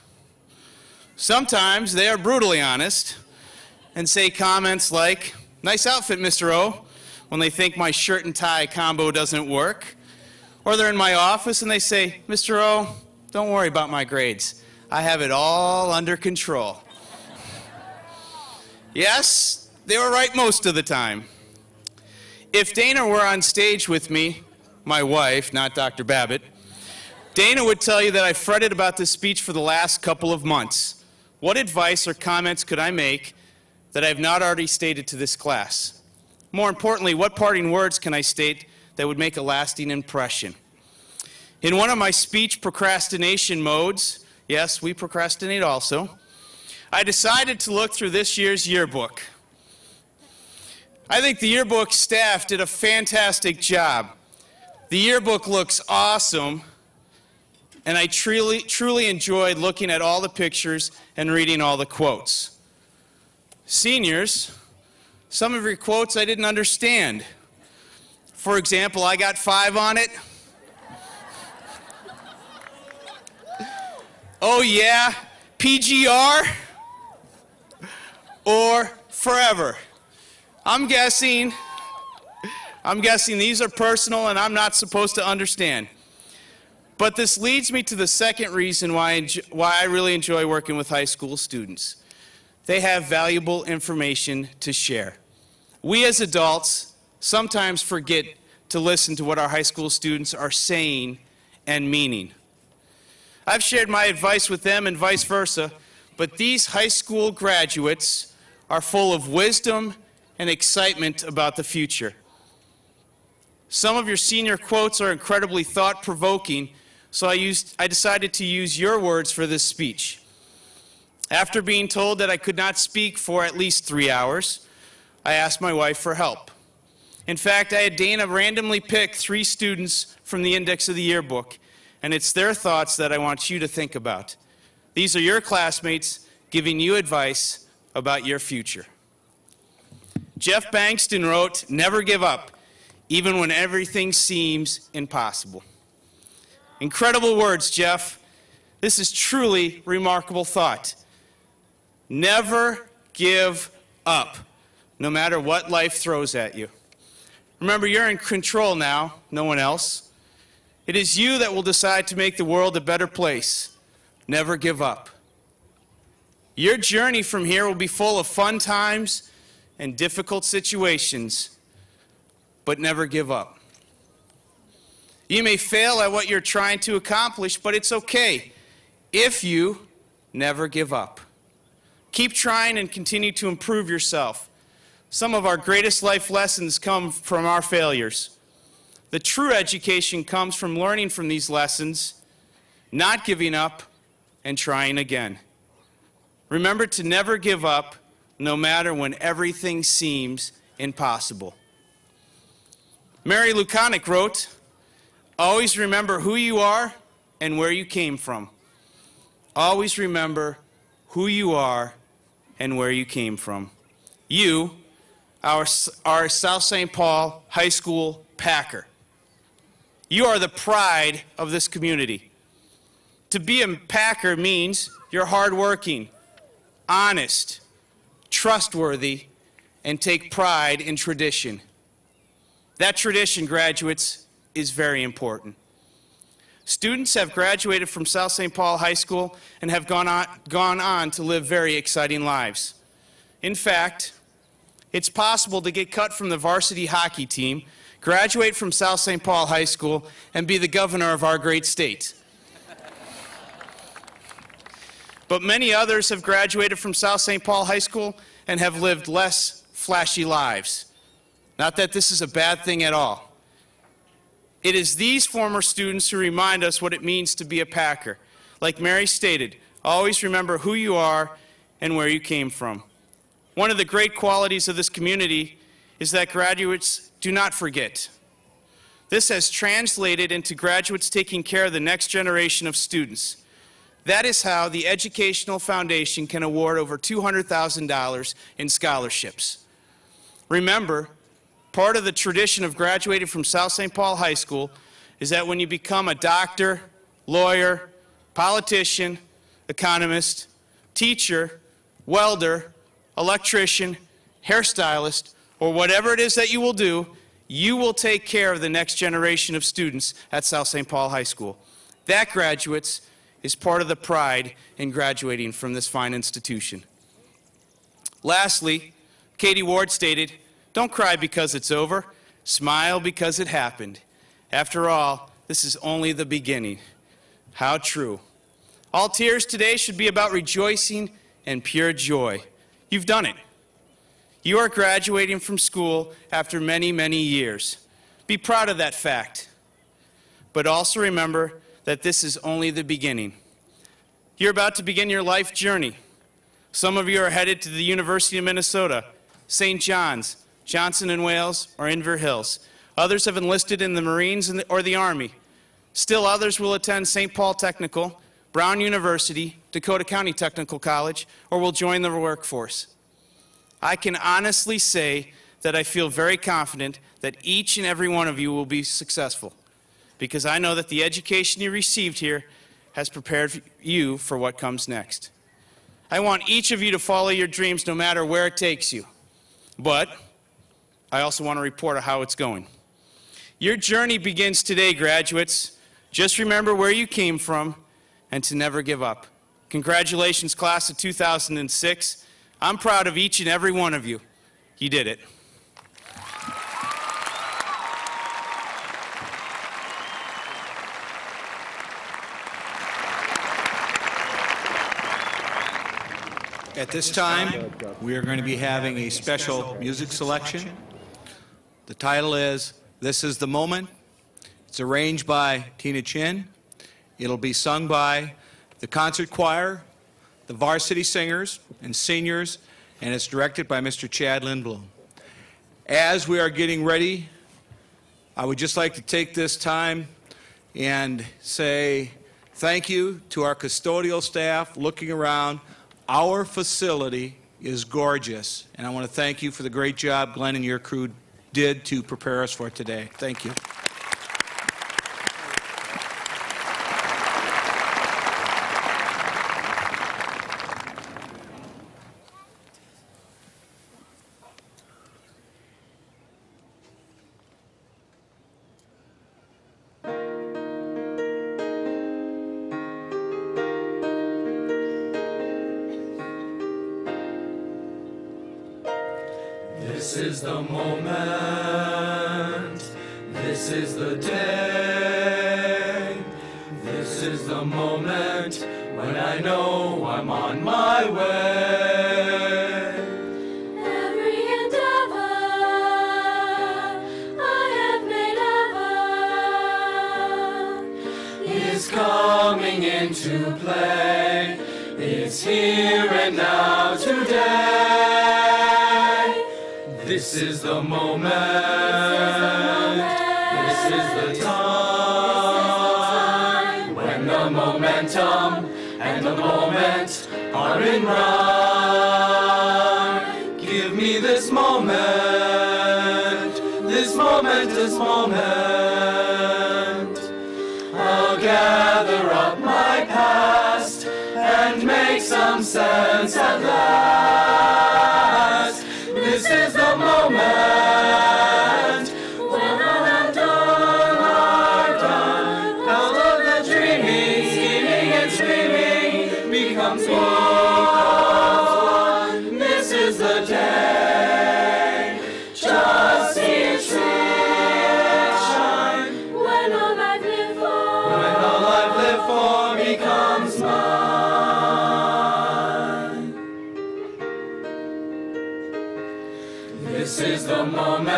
Sometimes they are brutally honest and say comments like, "Nice outfit, Mr. O," when they think my shirt and tie combo doesn't work. Or they're in my office and they say, "Mr. O, don't worry about my grades. I have it all under control." Yes, they were right most of the time. If Dana were on stage with me, my wife, not Dr. Babbitt, Dana would tell you that I fretted about this speech for the last couple of months. What advice or comments could I make that I have not already stated to this class? More importantly, what parting words can I state that would make a lasting impression? In one of my speech procrastination modes, yes, we procrastinate also, I decided to look through this year's yearbook. I think the yearbook staff did a fantastic job. The yearbook looks awesome, and I truly enjoyed looking at all the pictures and reading all the quotes. Seniors, some of your quotes I didn't understand. For example, I got 5 on it. Oh yeah, PGR or forever. I'm guessing these are personal and I'm not supposed to understand. But this leads me to the second reason why I really enjoy working with high school students. They have valuable information to share. We as adults sometimes forget to listen to what our high school students are saying and meaning. I've shared my advice with them and vice versa, but these high school graduates are full of wisdom and excitement about the future. Some of your senior quotes are incredibly thought-provoking, so I decided to use your words for this speech. After being told that I could not speak for at least 3 hours, I asked my wife for help. In fact, I had Dana randomly pick 3 students from the index of the yearbook, and it's their thoughts that I want you to think about. These are your classmates giving you advice about your future. Jeff Bankston wrote, "Never give up, even when everything seems impossible." Incredible words, Jeff. This is truly remarkable thought. Never give up, no matter what life throws at you. Remember, you're in control now, no one else. It is you that will decide to make the world a better place. Never give up. Your journey from here will be full of fun times and difficult situations, but never give up. You may fail at what you're trying to accomplish, but it's okay if you never give up. Keep trying and continue to improve yourself. Some of our greatest life lessons come from our failures. The true education comes from learning from these lessons, not giving up, and trying again. Remember to never give up, no matter when everything seems impossible. Mary Lukonic wrote, "Always remember who you are and where you came from." Always remember who you are and where you came from. You, our South St. Paul High School Packer. You are the pride of this community. To be a Packer means you're hardworking, honest, trustworthy, and take pride in tradition. That tradition, graduates, is very important. Students have graduated from South St. Paul High School and have gone on to live very exciting lives. In fact, it's possible to get cut from the varsity hockey team, graduate from South St. Paul High School, and be the governor of our great state. But many others have graduated from South St. Paul High School and have lived less flashy lives. Not that this is a bad thing at all. It is these former students who remind us what it means to be a Packer. Like Mary stated, always remember who you are and where you came from. One of the great qualities of this community is that graduates do not forget. This has translated into graduates taking care of the next generation of students. That is how the Educational Foundation can award over $200,000 in scholarships. Remember, part of the tradition of graduating from South St. Paul High School is that when you become a doctor, lawyer, politician, economist, teacher, welder, electrician, hairstylist, or whatever it is that you will do, you will take care of the next generation of students at South St. Paul High School. That, graduates, is part of the pride in graduating from this fine institution. Lastly, Katie Ward stated, "Don't cry because it's over. Smile because it happened. After all, this is only the beginning." How true. All tears today should be about rejoicing and pure joy. You've done it. You are graduating from school after many, many years. Be proud of that fact. But also remember that this is only the beginning. You're about to begin your life journey. Some of you are headed to the University of Minnesota, St. John's, Johnson & Wales, or Inver Hills. Others have enlisted in the Marines or the Army. Still others will attend St. Paul Technical, Brown University, Dakota County Technical College, or will join the workforce. I can honestly say that I feel very confident that each and every one of you will be successful, because I know that the education you received here has prepared you for what comes next. I want each of you to follow your dreams no matter where it takes you. But I also want to report on how it's going. Your journey begins today, graduates. Just remember where you came from and to never give up. Congratulations, class of 2006. I'm proud of each and every one of you. You did it. At this time, we are going to be having a special music selection. The title is This Is the Moment. It's arranged by Tina Chin. It'll be sung by the concert choir, the varsity singers and seniors, and it's directed by Mr. Chad Lindblom. As we are getting ready, I would just like to take this time and say thank you to our custodial staff. Looking around, our facility is gorgeous, and I want to thank you for the great job Glenn and your crew did to prepare us for today. Thank you. This is the moment, this is the day, this is the moment when I know I'm on my way. Every endeavor I have made ever is coming into play, it's here and now today. This is the moment, this is the time, when the momentum and the moment are in rhyme. Give me this moment, this moment, this moment. I'll gather up my past and make some sense at last. This is the moment when I'm done, I've done. All of the dreaming, scheming and screaming becomes one. This is the day, just see it shine. When all I've lived for becomes mine. This is the moment,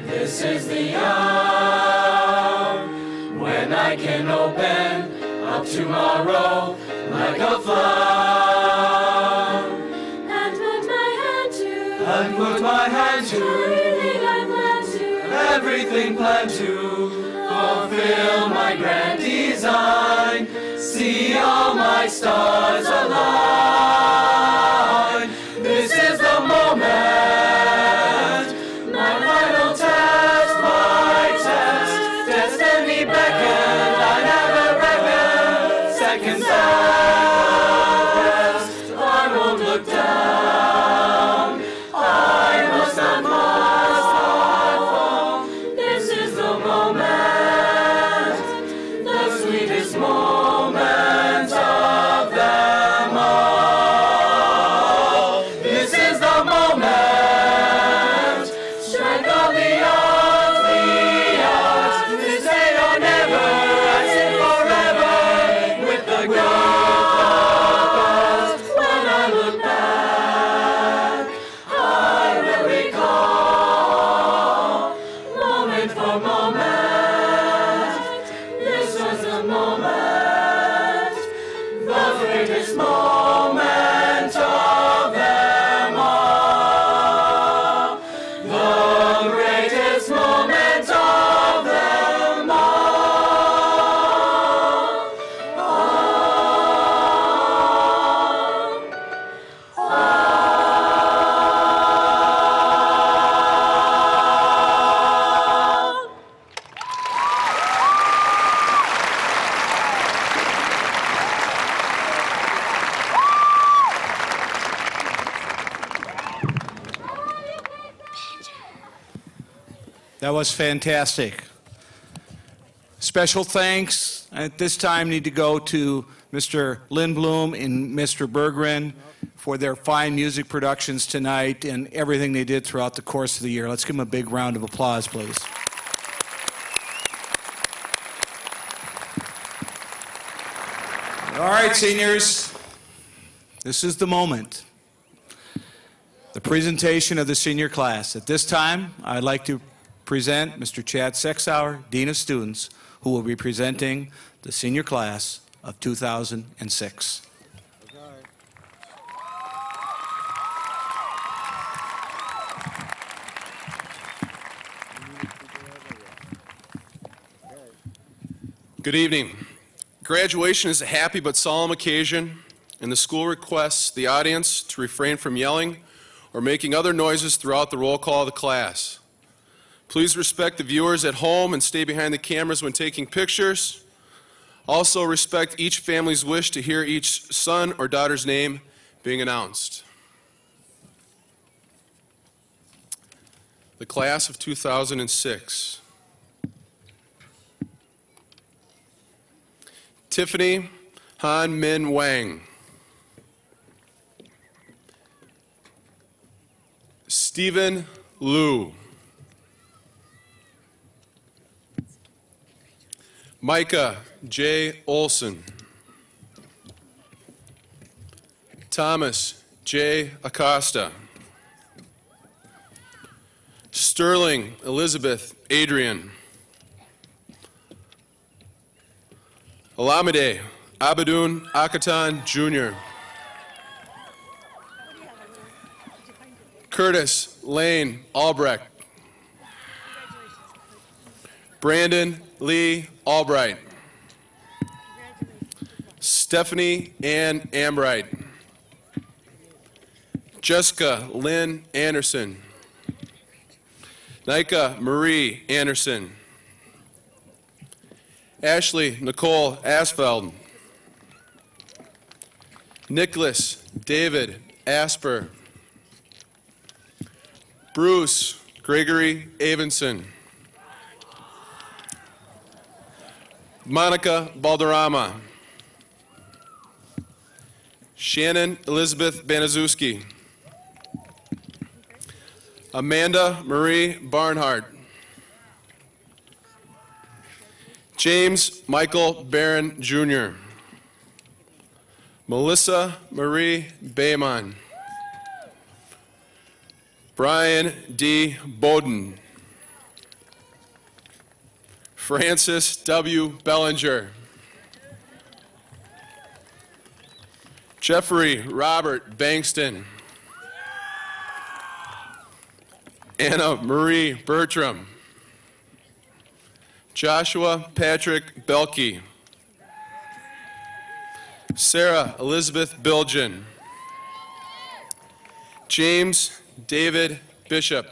this is the hour, when I can open up tomorrow like a flower. And put my hand to, everything planned to, fulfill my grand design, see all my stars align. This is the moment, my final test, my test. Destiny beckoned, I never reckoned. Seconds past, I won't look down. I must not fall. This is the moment, the sweetest moment of them all. This is the moment, strike on the odds, this day or never, I say forever, with the good thoughts. When I look back, I will recall, moment for moment, this was the moment, the greatest moment of them all. The greatest moment of them all. That was fantastic. Special thanks at this time need to go to Mr. Lindblom and Mr. Berggren for their fine music productions tonight and everything they did throughout the course of the year. Let's give them a big round of applause, please. All right, seniors. This is the moment. The presentation of the senior class. At this time, I'd like to present Mr. Chad Sexauer, Dean of Students, who will be presenting the senior class of 2006. Good evening. Graduation is a happy but solemn occasion, and the school requests the audience to refrain from yelling or making other noises throughout the roll call of the class. Please respect the viewers at home and stay behind the cameras when taking pictures. Also respect each family's wish to hear each son or daughter's name being announced. The class of 2006. Tiffany Han Min Wang. Stephen Liu. Micah J. Olson. Thomas J. Acosta. Sterling Elizabeth Adrian. Olamide Abidun Akatan Jr. Curtis Lane Albrecht. Brandon Lee Albright. Stephanie Ann Ambright. Jessica Lynn Anderson. Nika Marie Anderson. Ashley Nicole Asfeld. Nicholas David Asper. Bruce Gregory Avenson. Monica Balderrama. Shannon Elizabeth Banazuski. Amanda Marie Barnhart. James Michael Barron Jr. Melissa Marie Bayman. Brian D. Bowden. Francis W. Bellinger. Jeffrey Robert Bankston. Anna Marie Bertram. Joshua Patrick Belkey. Sarah Elizabeth Bilgen. James David Bishop.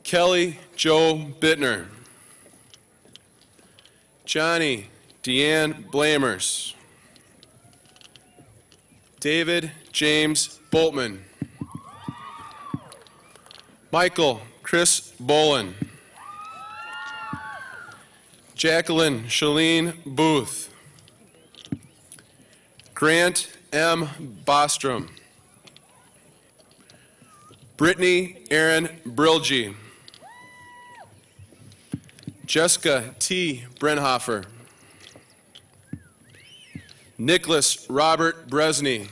Kelly Joe Bittner. Johnny Deanne Blamers. David James Boltman. Michael Chris Bolin. Jacqueline Shalene Booth. Grant M. Bostrom. Brittany Aaron Brilge. Jessica T. Brenhofer. Nicholas Robert Bresney.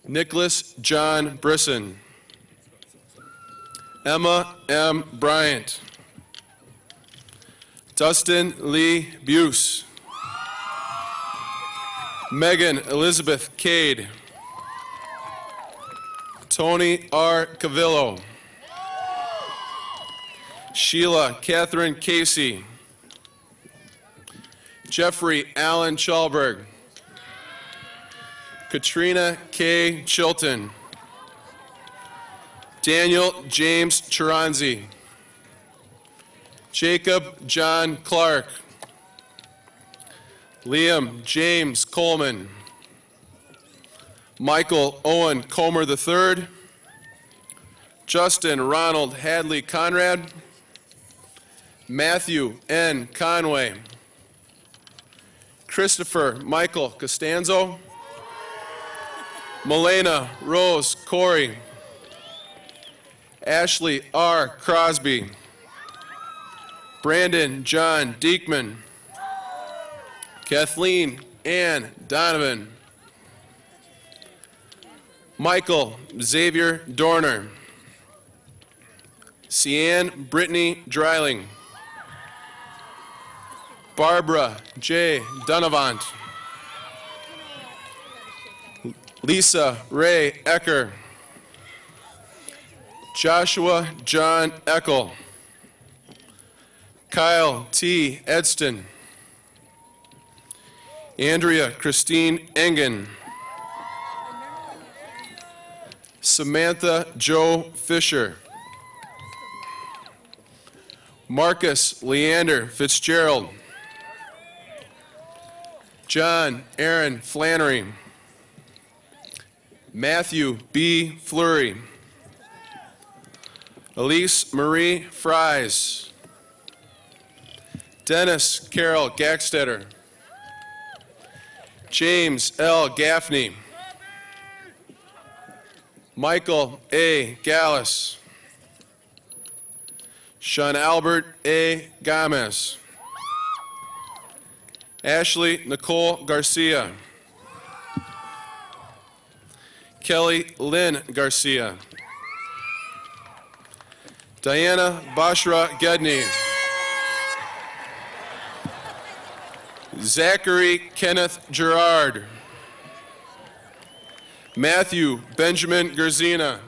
Nicholas John Brisson. Emma M. Bryant. Dustin Lee Buse. Megan Elizabeth Cade. Tony R. Cavillo. Sheila Catherine Casey. Jeffrey Allen Chalberg. Katrina K. Chilton. Daniel James Chiranzi. Jacob John Clark. Liam James Coleman. Michael Owen Comer III. Justin Ronald Hadley Conrad. Matthew N. Conway. Christopher Michael Costanzo. Milena Rose Corey. Ashley R. Crosby. Brandon John Diekman. Kathleen Ann Donovan. Michael Xavier Dorner. Cian Brittany Dreiling. Barbara J. Dunavant. Lisa Ray Ecker. Joshua John Eckel. Kyle T. Edston. Andrea Christine Engen. Samantha Joe Fisher. Marcus Leander Fitzgerald. John Aaron Flannery. Matthew B. Fleury. Elise Marie Fries. Dennis Carol Gackstetter. James L. Gaffney. Michael A. Gallus. Sean Albert A. Gomez. Ashley Nicole Garcia. Kelly Lynn Garcia. Diana Bashra Gedney. Zachary Kenneth Gerard. Matthew Benjamin Gerzina.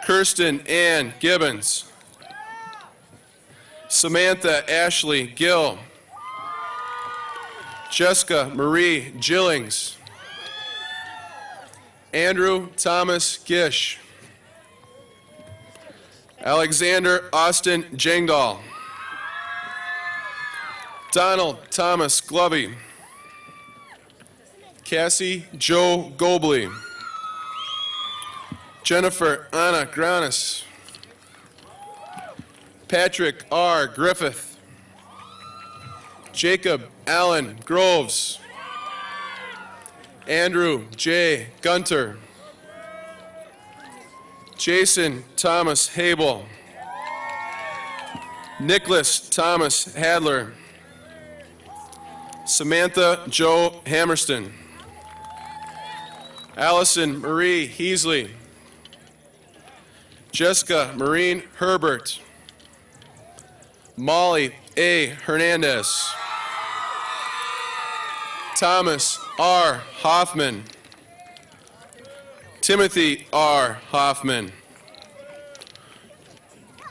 Kirsten Ann Gibbons. Samantha Ashley Gill. Jessica Marie Gillings. Andrew Thomas Gish. Alexander Austin Jengdahl. Donald Thomas Glovey. Cassie Joe Gobley. Jennifer Anna Granis. Patrick R. Griffith. Jacob Allen Groves. Andrew J. Gunter. Jason Thomas Habel. Nicholas Thomas Hadler. Samantha Joe Hammerston. Allison Marie Heasley. Jessica Marine Herbert. Molly A. Hernandez. Thomas R. Hoffman. Timothy R. Hoffman.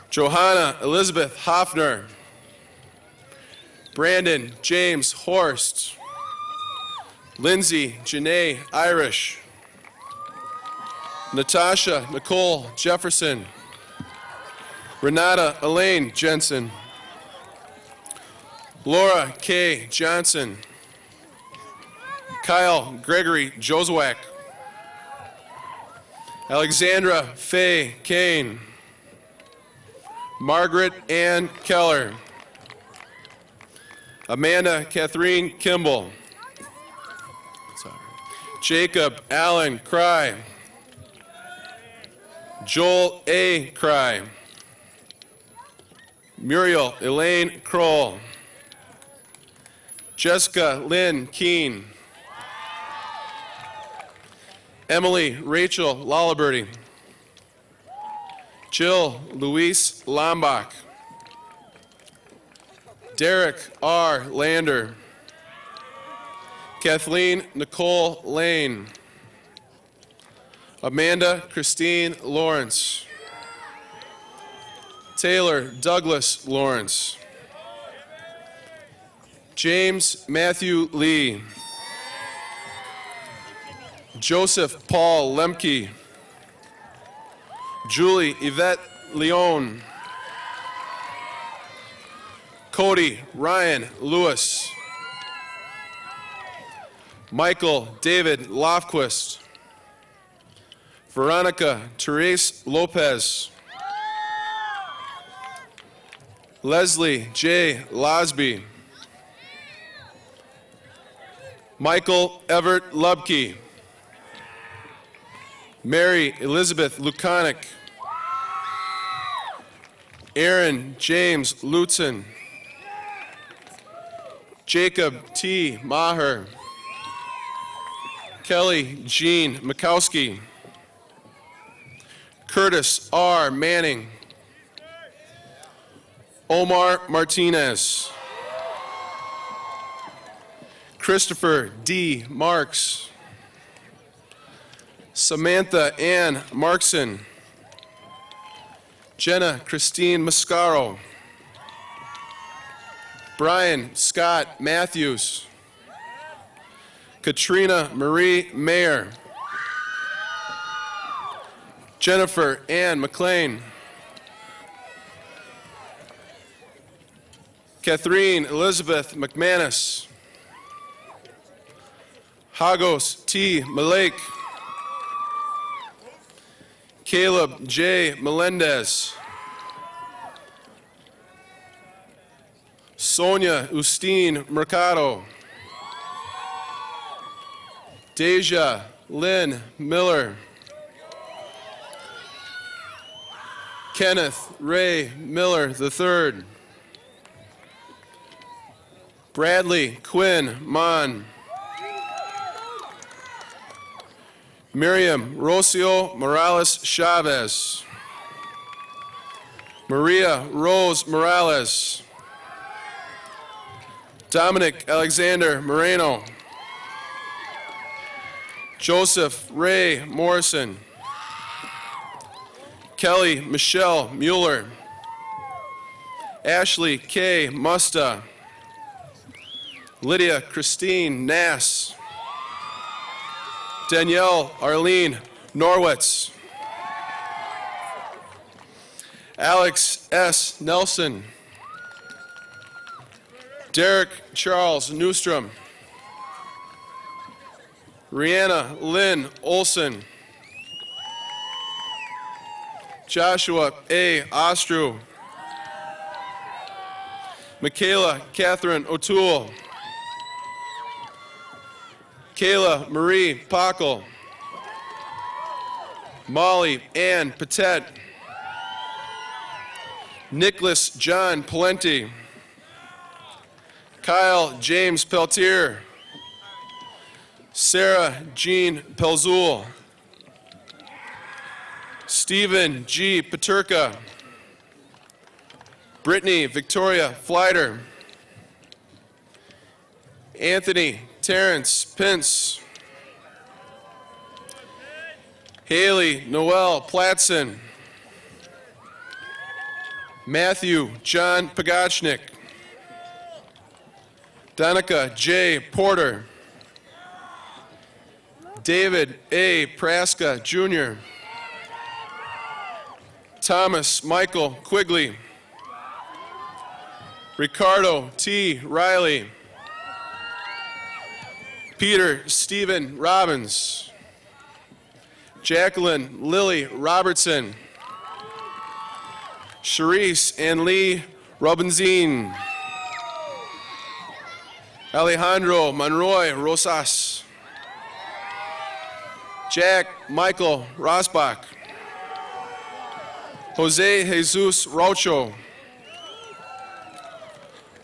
Johanna Elizabeth Hoffner. Brandon James Horst. Lindsay Janae Irish. Natasha Nicole Jefferson. Renata Elaine Jensen. Laura K. Johnson. Kyle Gregory Joswak. Alexandra Faye Kane. Margaret Ann Keller. Amanda Catherine Kimball. Jacob Allen Cry. Joel A. Cry. Muriel Elaine Kroll. Jessica Lynn Keene. Emily Rachel Lolliberty. Jill Louise Lombach. Derek R. Lander. Kathleen Nicole Lane. Amanda Christine Lawrence. Taylor Douglas Lawrence. James Matthew Lee. Joseph Paul Lemke. Julie Yvette Leon. Cody Ryan Lewis. Michael David Lofquist. Veronica Therese Lopez. Leslie J. Losby. Michael Everett Lubke. Mary Elizabeth Lukonic. Aaron James Lutzen. Jacob T. Maher. Kelly Jean Mikowski. Curtis R. Manning. Omar Martinez. Christopher D. Marks. Samantha Ann Markson. Jenna Christine Mascaro. Brian Scott Matthews. Katrina Marie Mayer. Jennifer Ann McLean. Catherine Elizabeth McManus. Hagos T. Malik. Caleb J. Melendez. Sonia Ustine Mercado. Deja Lynn Miller. Kenneth Ray Miller III. Bradley Quinn Mon. Miriam Rocio Morales Chavez. Maria Rose Morales. Dominic Alexander Moreno. Joseph Ray Morrison. Kelly Michelle Mueller. Ashley K. Musta. Lydia Christine Nass. Danielle Arlene Norwitz. Alex S. Nelson. Derek Charles Newstrom. Rihanna Lynn Olson. Joshua A. Ostru. Michaela Catherine O'Toole. Kayla Marie Pockle. Molly Ann Patet. Nicholas John Palenti. Kyle James Peltier. Sarah Jean Pelzul. Stephen G. Paterka. Brittany Victoria Flider. Anthony Terrence Pence. Haley Noel Platson. Matthew John Pagachnik. Danica J. Porter. David A. Praska Jr. Thomas Michael Quigley. Ricardo T. Riley. Peter Stephen Robbins. Jacqueline Lily Robertson. Sharice Ann Lee Robinzine. Alejandro Monroy Rosas. Jack Michael Rosbach. Jose Jesus Rocho.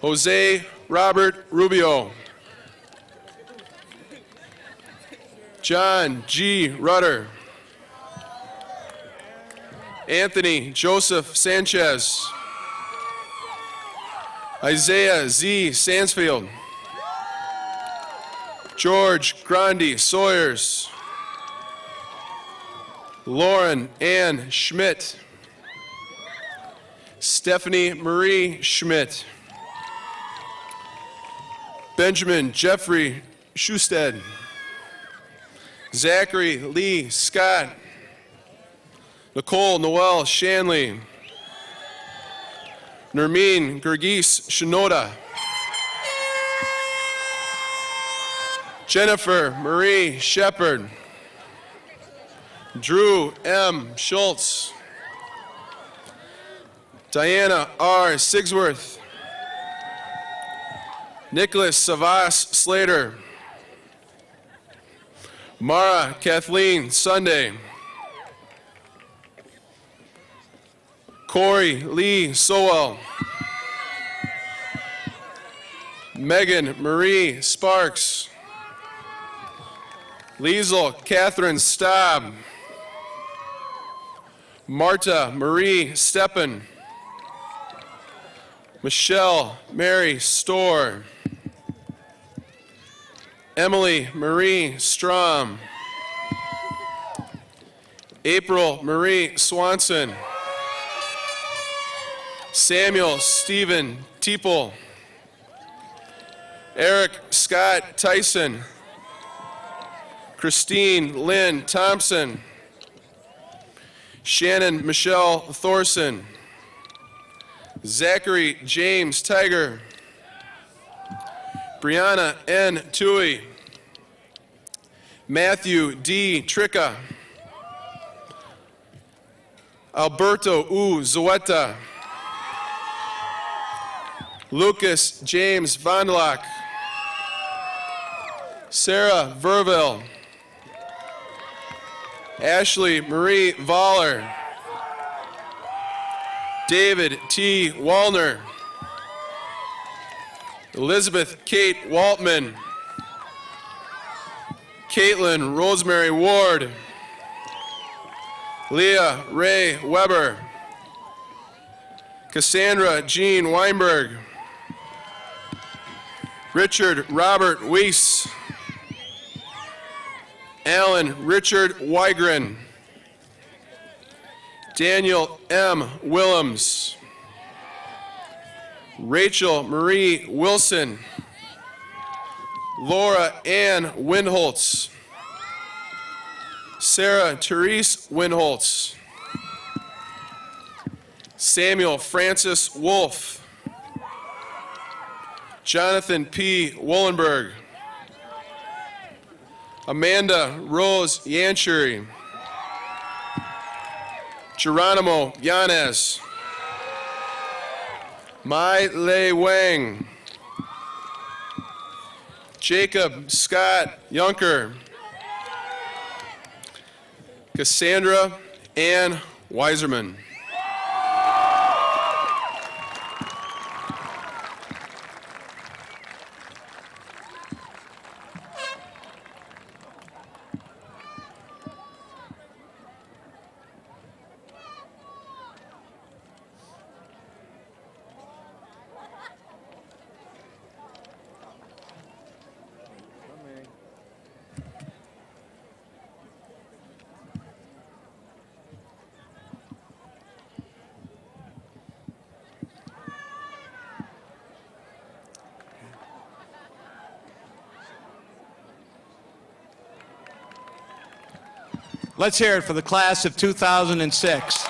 Jose Robert Rubio. John G. Rudder. Anthony Joseph Sanchez. Isaiah Z. Sansfield. George Grandi Sawyers. Lauren Ann Schmidt. Stephanie Marie Schmidt. Benjamin Jeffrey Schusted. Zachary Lee Scott. Nicole Noel Shanley. Nermeen Gergis Shinoda. Jennifer Marie Shepard. Drew M. Schultz. Diana R. Sigsworth. Nicholas Savas Slater. Mara Kathleen Sunday. Corey Lee Sowell. Megan Marie Sparks. Liesel Catherine Staub. Marta Marie Steppen. Michelle Mary Storr. Emily Marie Strom. April Marie Swanson. Samuel Stephen Teeple. Eric Scott Tyson. Christine Lynn Thompson. Shannon Michelle Thorson. Zachary James Tiger. Brianna N. Tui. Matthew D. Tricca. Alberto U. Zueta. Lucas James Vonlock. Sarah Verville. Ashley Marie Voller. David T. Wallner. Elizabeth Kate Waltman. Caitlin Rosemary Ward. Leah Ray Weber. Cassandra Jean Weinberg. Richard Robert Weiss. Alan Richard Wygren. Daniel M. Willems. Rachel Marie Wilson. Laura Ann Windholtz. Sarah Therese Windholtz. Samuel Francis Wolf. Jonathan P. Wollenberg. Amanda Rose Yanchuri. Geronimo Yanez. Mai Lei Wang. Jacob Scott Yunker. Cassandra Ann Weiserman. Let's hear it for the class of 2006.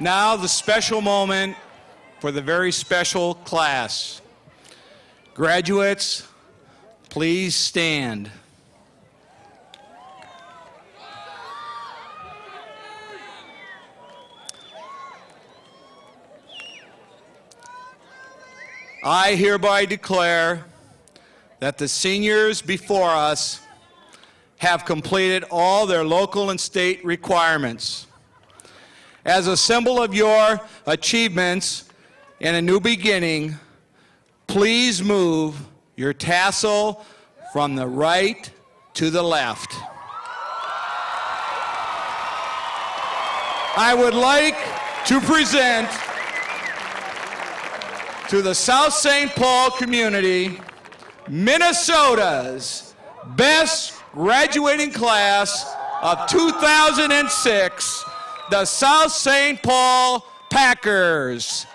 Now the special moment for the very special class. Graduates, please stand. I hereby declare that the seniors before us have completed all their local and state requirements. As a symbol of your achievements and a new beginning, please move your tassel from the right to the left. I would like to present to the South St. Paul community Minnesota's best graduating class of 2006, the South St. Paul Packers.